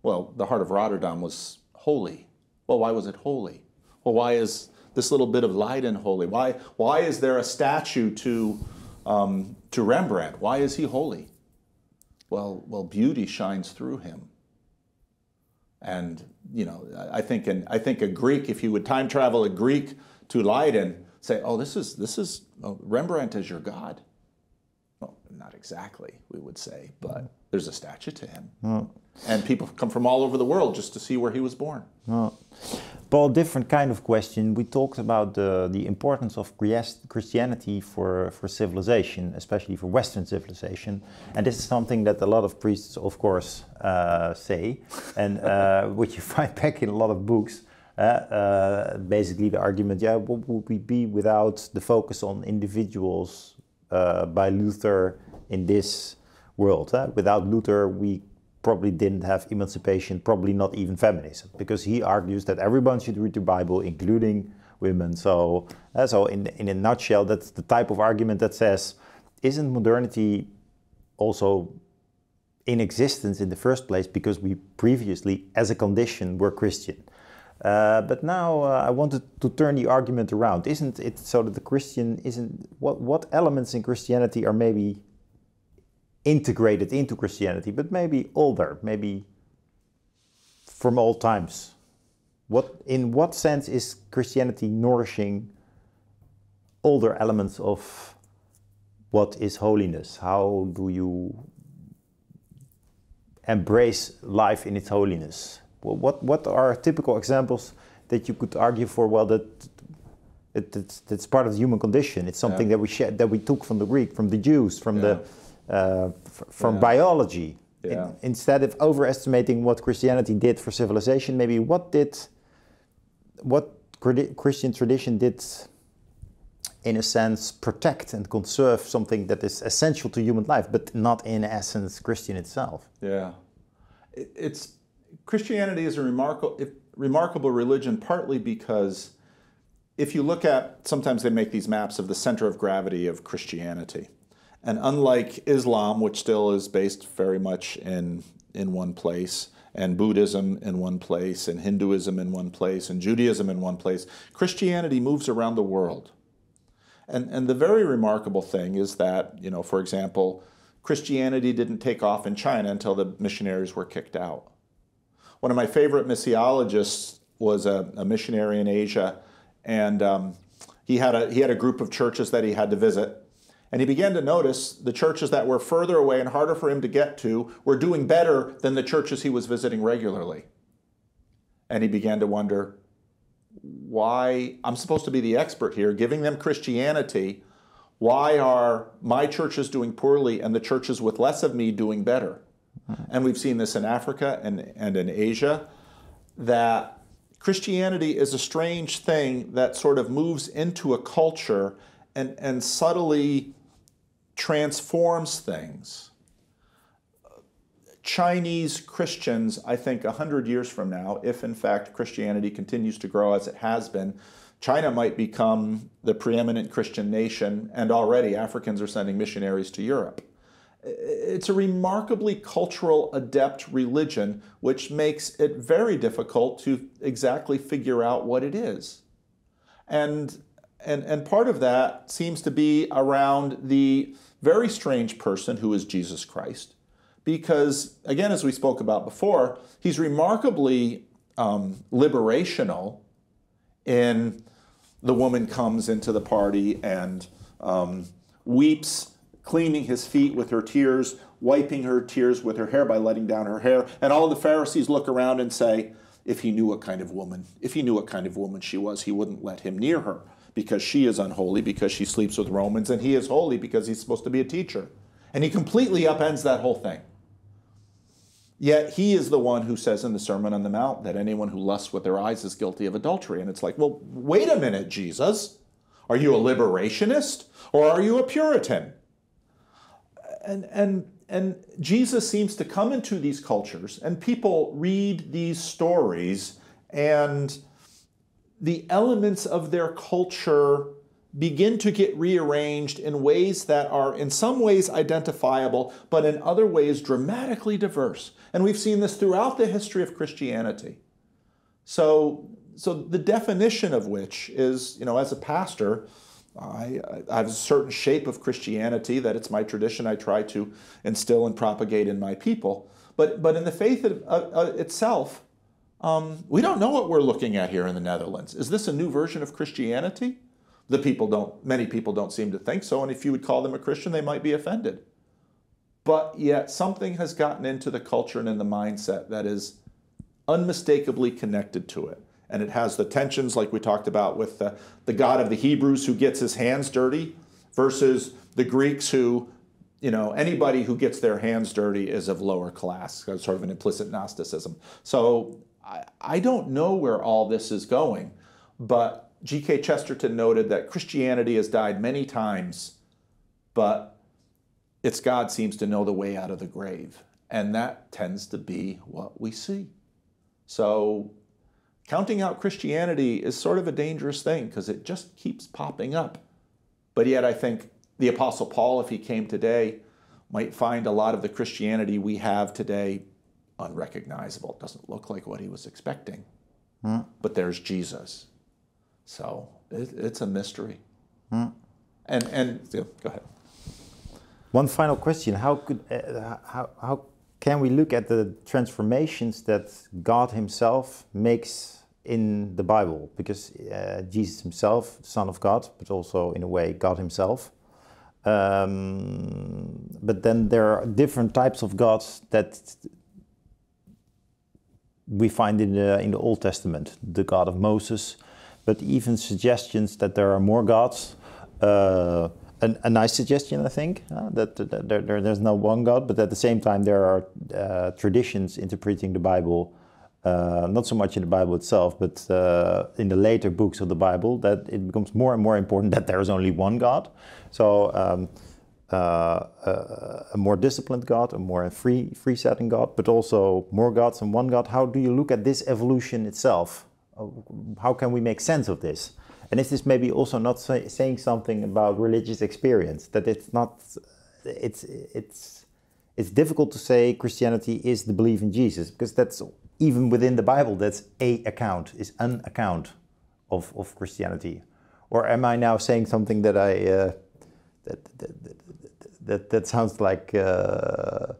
Well, the heart of Rotterdam was holy. Well, why was it holy? Well, why is this little bit of Leiden holy? Why is there a statue to Rembrandt? Why is he holy? Well, beauty shines through him. And I think a Greek, if you would time travel a Greek to Leiden, say, oh, this is Rembrandt is your god. Well, not exactly, we would say, but there's a statue to him. And people come from all over the world just to see where he was born. Paul, different kind of question. We talked about the importance of Christianity for civilization, especially for Western civilization. And this is something that a lot of priests, of course, say, and which you find back in a lot of books. Basically the argument, what would we be without the focus on individuals by Luther in this world? Without Luther, we probably didn't have emancipation, probably not even feminism, because he argues that everyone should read the Bible, including women. So in a nutshell, that's the type of argument that says, isn't modernity also in existence in the first place because we previously, as a condition, were Christian? But now I wanted to turn the argument around. Isn't it so that the Christian isn't, what elements in Christianity are maybe integrated into Christianity, but maybe older, maybe from all times? In what sense is Christianity nourishing older elements of what is holiness? How do you embrace life in its holiness? What are typical examples that you could argue for? Well, that's part of the human condition. It's something that we took from the Greek, from the Jews, from biology. Instead of overestimating what Christianity did for civilization, maybe what Christian tradition did, in a sense, protect and conserve something that is essential to human life, but not in essence Christian itself. Yeah, Christianity is a remarkable religion, partly because if you look at, sometimes they make these maps of the center of gravity of Christianity. And unlike Islam, which still is based very much in one place, and Buddhism in one place, and Hinduism in one place, and Judaism in one place, Christianity moves around the world. And the very remarkable thing is that, for example, Christianity didn't take off in China until the missionaries were kicked out. One of my favorite missiologists was a missionary in Asia, and he had a group of churches that he had to visit. And he began to notice the churches that were further away and harder for him to get to were doing better than the churches he was visiting regularly. And he began to wonder, why? I'm supposed to be the expert here, giving them Christianity. Why are my churches doing poorly and the churches with less of me doing better? And we've seen this in Africa and in Asia, that Christianity is a strange thing that sort of moves into a culture and subtly transforms things. Chinese Christians, I think 100 years from now, if in fact Christianity continues to grow as it has been, China might become the preeminent Christian nation, and already Africans are sending missionaries to Europe. It's a remarkably cultural, adept religion, which makes it very difficult to exactly figure out what it is. And part of that seems to be around the very strange person who is Jesus Christ. Because, again, as we spoke about before, he's remarkably liberational in the woman comes into the party and weeps, cleaning his feet with her tears, wiping her tears with her hair by letting down her hair. And all the Pharisees look around and say, if he knew what kind of woman she was, he wouldn't let him near her, because she is unholy, because she sleeps with Romans, and he is holy because he's supposed to be a teacher. And he completely upends that whole thing. Yet he is the one who says in the Sermon on the Mount that anyone who lusts with their eyes is guilty of adultery. And it's like, well, wait a minute, Jesus. Are you a liberationist or are you a Puritan? And Jesus seems to come into these cultures, and people read these stories, and the elements of their culture begin to get rearranged in ways that are in some ways identifiable, but in other ways dramatically diverse. And we've seen this throughout the history of Christianity. So the definition of which is, as a pastor, I have a certain shape of Christianity that it's my tradition I try to instill and propagate in my people. But in the faith itself, we don't know what we're looking at here in the Netherlands. Is this a new version of Christianity? Many people don't seem to think so, and if you would call them a Christian, they might be offended. But yet something has gotten into the culture and in the mindset that is unmistakably connected to it. And it has the tensions like we talked about with the God of the Hebrews who gets his hands dirty versus the Greeks who, anybody who gets their hands dirty is of lower class, sort of an implicit Gnosticism. So I don't know where all this is going, but G.K. Chesterton noted that Christianity has died many times, but its God seems to know the way out of the grave. And that tends to be what we see. So counting out Christianity is sort of a dangerous thing because it just keeps popping up. But yet I think the Apostle Paul, if he came today, might find a lot of the Christianity we have today unrecognizable. It doesn't look like what he was expecting. But there's Jesus. So it's a mystery. And go ahead. One final question: how can we look at the transformations that God Himself makes in the Bible? Because Jesus Himself, Son of God, but also in a way God Himself. But then there are different types of gods that we find in the Old Testament. The God of Moses. But even suggestions that there are more gods, a nice suggestion, I think, that there's no one God, but at the same time there are traditions interpreting the Bible, not so much in the Bible itself, but in the later books of the Bible, that it becomes more and more important that there is only one God. So a more disciplined God, a more free-setting God, but also more gods than one God. How do you look at this evolution itself? How can we make sense of this? And is this maybe also not saying something about religious experience? That it's not, it's difficult to say Christianity is the belief in Jesus, because that's even within the Bible, that's an account of Christianity. Or am I now saying something that that sounds like a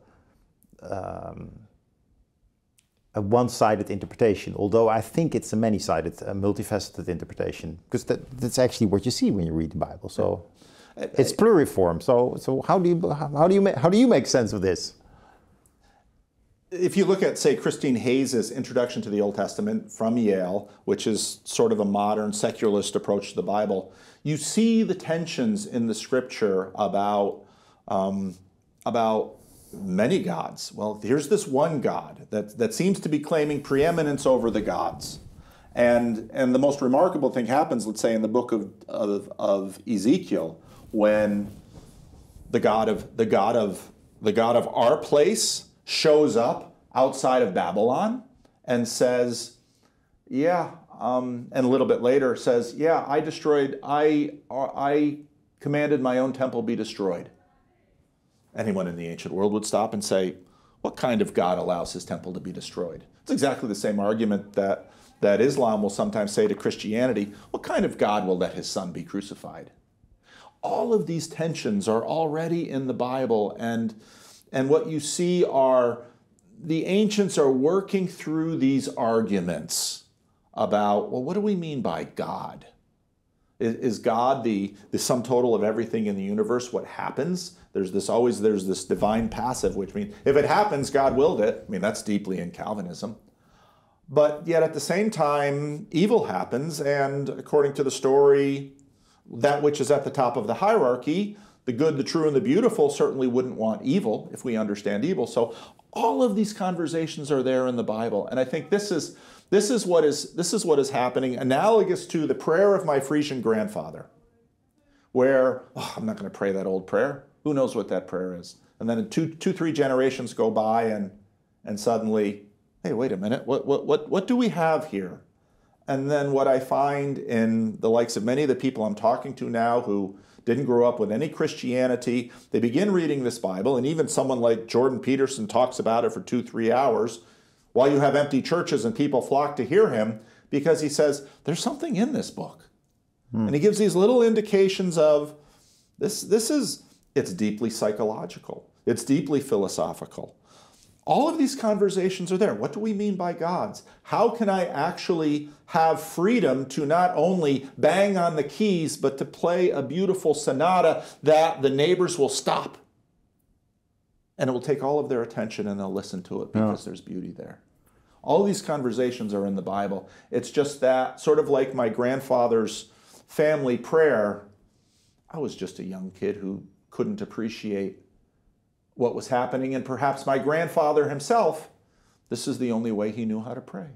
one-sided interpretation, although I think it's a many-sided, multifaceted interpretation, because that's actually what you see when you read the Bible. So it's pluriform. So how do you make sense of this? If you look at, say, Christine Hayes' Introduction to the Old Testament from Yale, which is sort of a modern secularist approach to the Bible, you see the tensions in the Scripture about many gods. Well, here's this one God that seems to be claiming preeminence over the gods. And the most remarkable thing happens, let's say, in the book of Ezekiel, when the God of our place shows up outside of Babylon and says, and a little bit later says, I commanded my own temple be destroyed. Anyone in the ancient world would stop and say, what kind of God allows his temple to be destroyed? It's exactly the same argument that that Islam will sometimes say to Christianity, what kind of God will let his son be crucified? All of these tensions are already in the Bible, and what you see are the ancients are working through these arguments about, well, what do we mean by God? Is God the sum total of everything in the universe? What happens? There's this divine passive, which means if it happens, God willed it. I mean, that's deeply in Calvinism. But yet at the same time, evil happens, and according to the story, that which is at the top of the hierarchy, the good, the true, and the beautiful, certainly wouldn't want evil if we understand evil. So all of these conversations are there in the Bible, and I think this is what is happening, analogous to the prayer of my Frisian grandfather, where I'm not going to pray that old prayer. Who knows what that prayer is? And then three generations go by, and suddenly, hey, wait a minute, what do we have here? And then what I find in the likes of many of the people I'm talking to now who didn't grow up with any Christianity, they begin reading this Bible, and even someone like Jordan Peterson talks about it for 2-3 hours, while you have empty churches and people flock to hear him, because he says, there's something in this book. And he gives these little indications of, it's deeply psychological. It's deeply philosophical. All of these conversations are there. What do we mean by gods? How can I actually have freedom to not only bang on the keys, but to play a beautiful sonata that the neighbors will stop? And it will take all of their attention, and they'll listen to it because there's beauty there. All of these conversations are in the Bible. It's just that, sort of like my grandfather's family prayer, I was just a young kid who couldn't appreciate what was happening, and perhaps my grandfather himself, this is the only way he knew how to pray.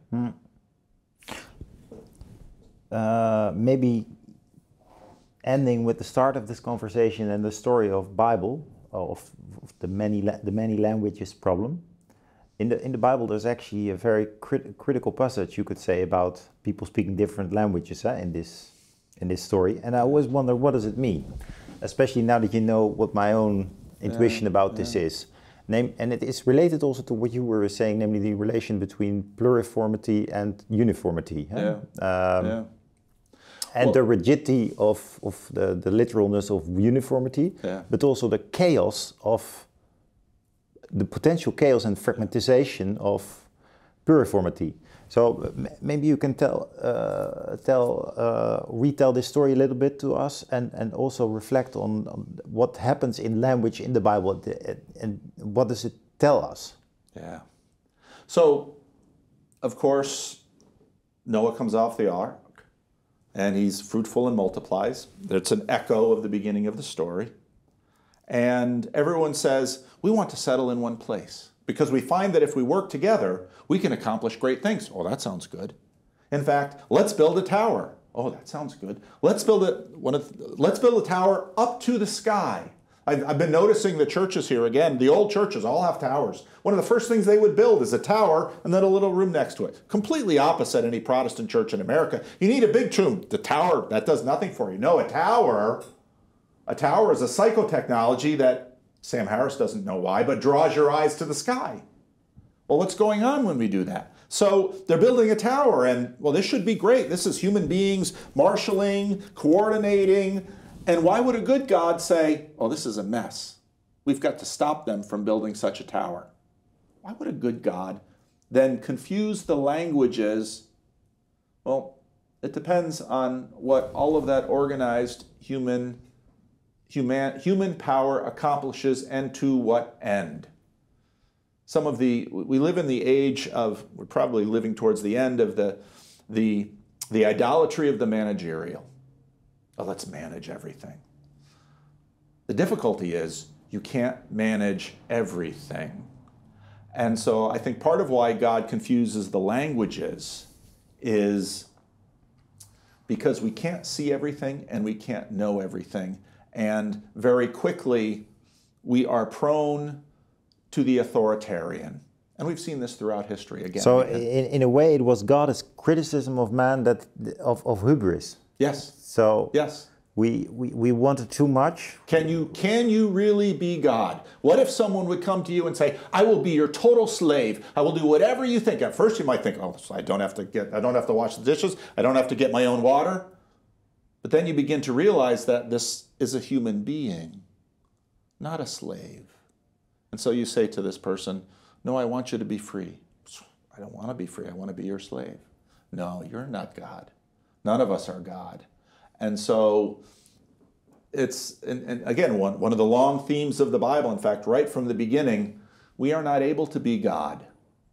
Maybe ending with the start of this conversation and the story of Bible, of the many languages problem. In the Bible, there's actually a very critical passage, you could say, about people speaking different languages in this story. And I always wonder, what does it mean? Especially now that you know what my own intuition about this is. And it is related also to what you were saying, namely the relation between pluriformity and uniformity. And the rigidity of the literalness of uniformity, but also the chaos of the potential chaos and fragmentization of pluriformity. So maybe you can retell this story a little bit to us, and also reflect on what happens in language in the Bible, and what does it tell us? Yeah. So, of course, Noah comes off the ark, and he's fruitful and multiplies. It's an echo of the beginning of the story. And everyone says, we want to settle in one place, because we find that if we work together, we can accomplish great things. Oh, that sounds good. In fact, let's build a tower. Oh, that sounds good. Let's build a tower up to the sky. I've been noticing the churches here, again, the old churches all have towers. One of the first things they would build is a tower and then a little room next to it. Completely opposite any Protestant church in America. You need a big tomb. The tower, that does nothing for you. No, a tower is a psychotechnology that Sam Harris doesn't know why, but draws your eyes to the sky. Well, what's going on when we do that? So they're building a tower, and, well, this should be great. This is human beings marshaling, coordinating. And why would a good God say, oh, this is a mess? We've got to stop them from building such a tower. Why would a good God then confuse the languages? Well, it depends on what all of that organized human power accomplishes, and to what end. We live in the age of, we're probably living towards the end of the idolatry of the managerial. Oh, let's manage everything. The difficulty is you can't manage everything. And so I think part of why God confuses the languages is because we can't see everything and we can't know everything. And very quickly, we are prone to the authoritarian. And we've seen this throughout history again. So in a way, it was God's criticism of man, of hubris. Yes. So yes. we want it too much. Can you really be God? What if someone would come to you and say, I will be your total slave. I will do whatever you think. At first you might think, oh, I don't have to wash the dishes. I don't have to get my own water. But then you begin to realize that this is a human being, not a slave. And so you say to this person, no, I want you to be free. I don't want to be free. I want to be your slave. No, you're not God. None of us are God. And so it's, and again, one of the long themes of the Bible, in fact, right from the beginning, we are not able to be God.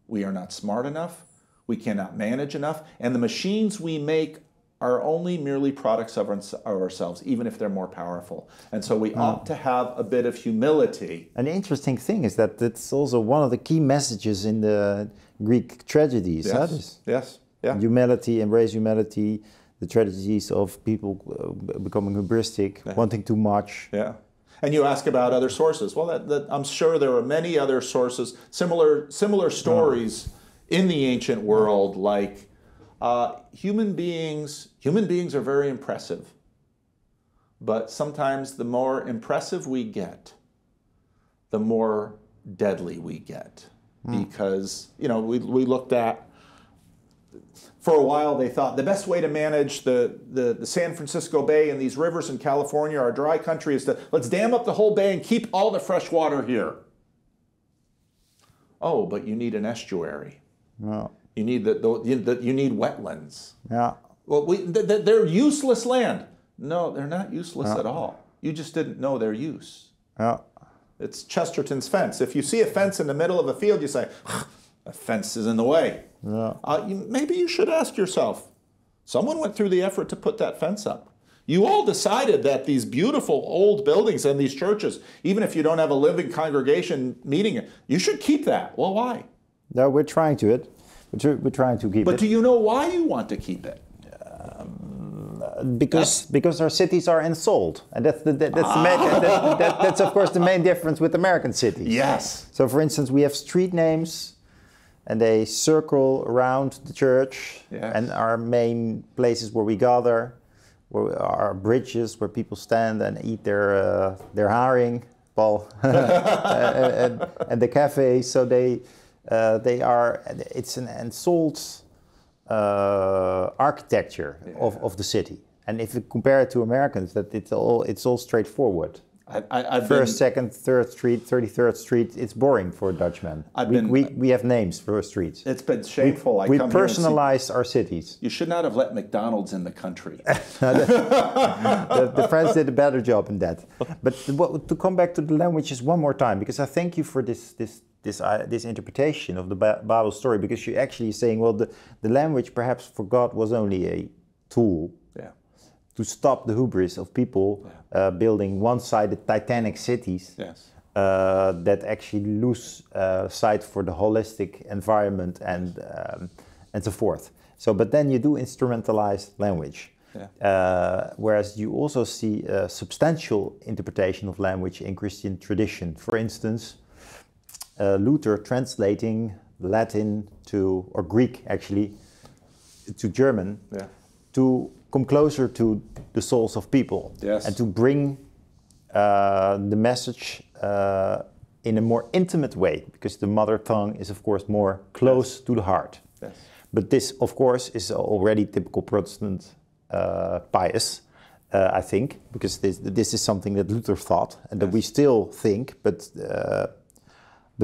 We are not smart enough. We cannot manage enough. And the machines we make are only merely products of ourselves, even if they're more powerful. And so we ought to have a bit of humility. An interesting thing is that it's also one of the key messages in the Greek tragedies. Yes, yes, yeah. Humility, embrace humility, the tragedies of people becoming hubristic, wanting too much. Yeah. And you ask about other sources. Well, I'm sure there are many other sources, similar stories in the ancient world, like human beings are very impressive. But sometimes the more impressive we get, the more deadly we get. Because, we looked at, for a while they thought the best way to manage the San Francisco Bay and these rivers in California, our dry country, is to let's dam up the whole bay and keep all the fresh water here. Oh, but you need an estuary. No. You need you need wetlands. Yeah. Well, they're useless land. No, they're not useless at all. You just didn't know their use. Yeah. It's Chesterton's fence. If you see a fence in the middle of a field, you say, a fence is in the way. Yeah. Maybe you should ask yourself, someone went through the effort to put that fence up. You all decided that these beautiful old buildings and these churches, even if you don't have a living congregation meeting it, you should keep that. Well, why? No, we're trying to it. We're trying to keep it. But do you know why you want to keep it? Because our cities are ensouled, and that's of course the main difference with American cities. Yes. So, for instance, we have street names, and they circle around the church, and our main places where we gather, where are bridges where people stand and eat their haring, Paul, and the cafes. So it's an ensouled architecture of the city. And if you compare it to Americans, that it's all straightforward. First, second, third street, 33rd Street. It's boring for a Dutchman. We have names for streets. It's been shameful. We personalize our cities. You should not have let McDonald's in the country. The French did a better job in that. But to come back to the languages one more time, because I thank you for this interpretation of the Bible story, because you're actually saying, well, the language perhaps for God was only a tool to stop the hubris of people building one-sided Titanic cities that actually lose sight for the holistic environment and so forth. So, but then you do instrumentalize language. Whereas you also see a substantial interpretation of language in Christian tradition. For instance, Luther translating Latin or Greek actually, to German, to come closer to the souls of people, and to bring the message in a more intimate way, because the mother tongue is of course more close to the heart. But this of course is already typical Protestant bias, I think, because this is something that Luther thought and that we still think, but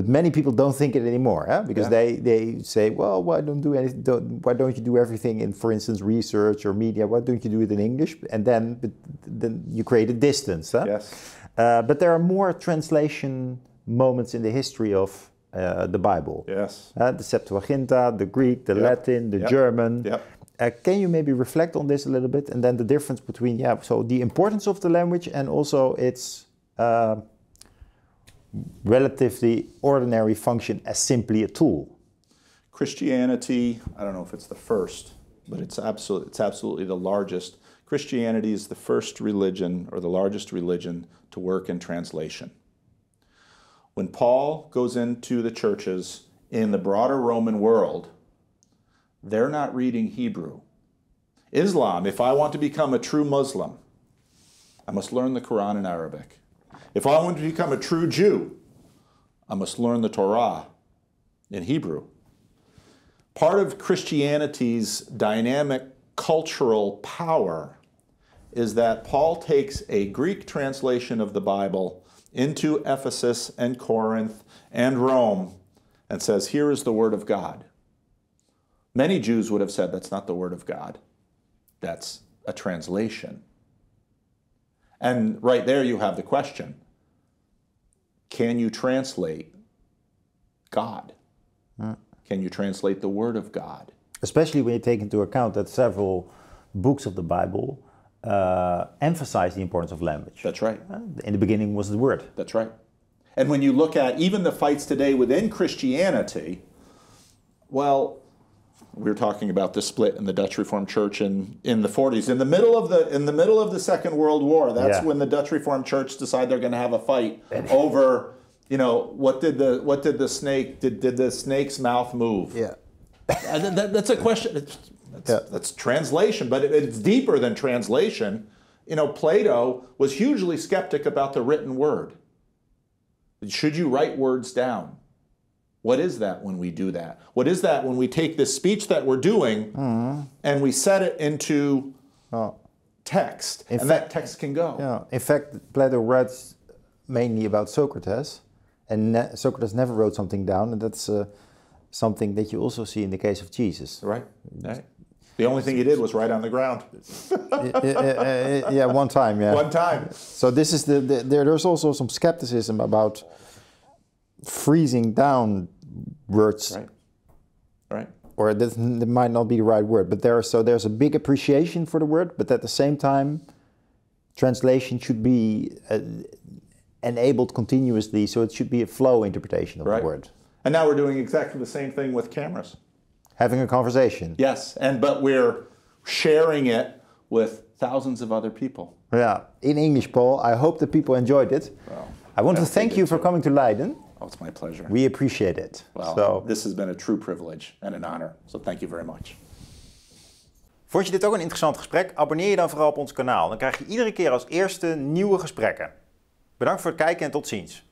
many people don't think it anymore, because they say, well, why don't you do everything in, for instance, research or media? Why don't you do it in English? And then you create a distance. But there are more translation moments in the history of the Bible. The Septuaginta, the Greek, the Latin, the German. Can you maybe reflect on this a little bit, and then the difference between so the importance of the language and also its relatively ordinary function as simply a tool? Christianity, I don't know if it's the first, but it's absolutely the largest. Christianity is the first religion, or the largest religion, to work in translation. When Paul goes into the churches in the broader Roman world, they're not reading Hebrew. Islam, if I want to become a true Muslim, I must learn the Quran in Arabic. If I want to become a true Jew, I must learn the Torah in Hebrew. Part of Christianity's dynamic cultural power is that Paul takes a Greek translation of the Bible into Ephesus and Corinth and Rome and says, here is the Word of God. Many Jews would have said, that's not the Word of God. That's a translation. And right there you have the question, can you translate God? Can you translate the Word of God? Especially when you take into account that several books of the Bible emphasize the importance of language. That's right. In the beginning was the Word. That's right. And when you look at even the fights today within Christianity, well, we were talking about the split in the Dutch Reformed Church in the 40s. In the middle of the Second World War, that's when the Dutch Reformed Church decide they're going to have a fight over, you know, what did the snake's mouth move? Yeah. And that's a question. That's translation, but it's deeper than translation. You know, Plato was hugely skeptic about the written word. Should you write words down? What is that when we do that? What is that when we take this speech that we're doing and we set it into text, and that text can go? Yeah. In fact, Plato writes mainly about Socrates, and Socrates never wrote something down, and that's something that you also see in the case of Jesus. Right. Right. The only thing he did was write on the ground. Yeah, one time. Yeah. One time. So this is there's also some skepticism about freezing down words. Right. Right. Or that might not be the right word, but there's a big appreciation for the word, but at the same time, translation should be enabled continuously, so it should be a flow interpretation of the word. And now we're doing exactly the same thing with cameras. Having a conversation. Yes, but we're sharing it with thousands of other people. Yeah, in English, Paul. I hope that people enjoyed it. Well, I want to thank you for coming to Leiden. Oh, it's my pleasure. We appreciate it. Well, this has been a true privilege and an honor. So thank you very much. Vond je dit ook een interessant gesprek? Abonneer je dan vooral op ons kanaal. Dan krijg je iedere keer als eerste nieuwe gesprekken. Bedankt voor het kijken en tot ziens.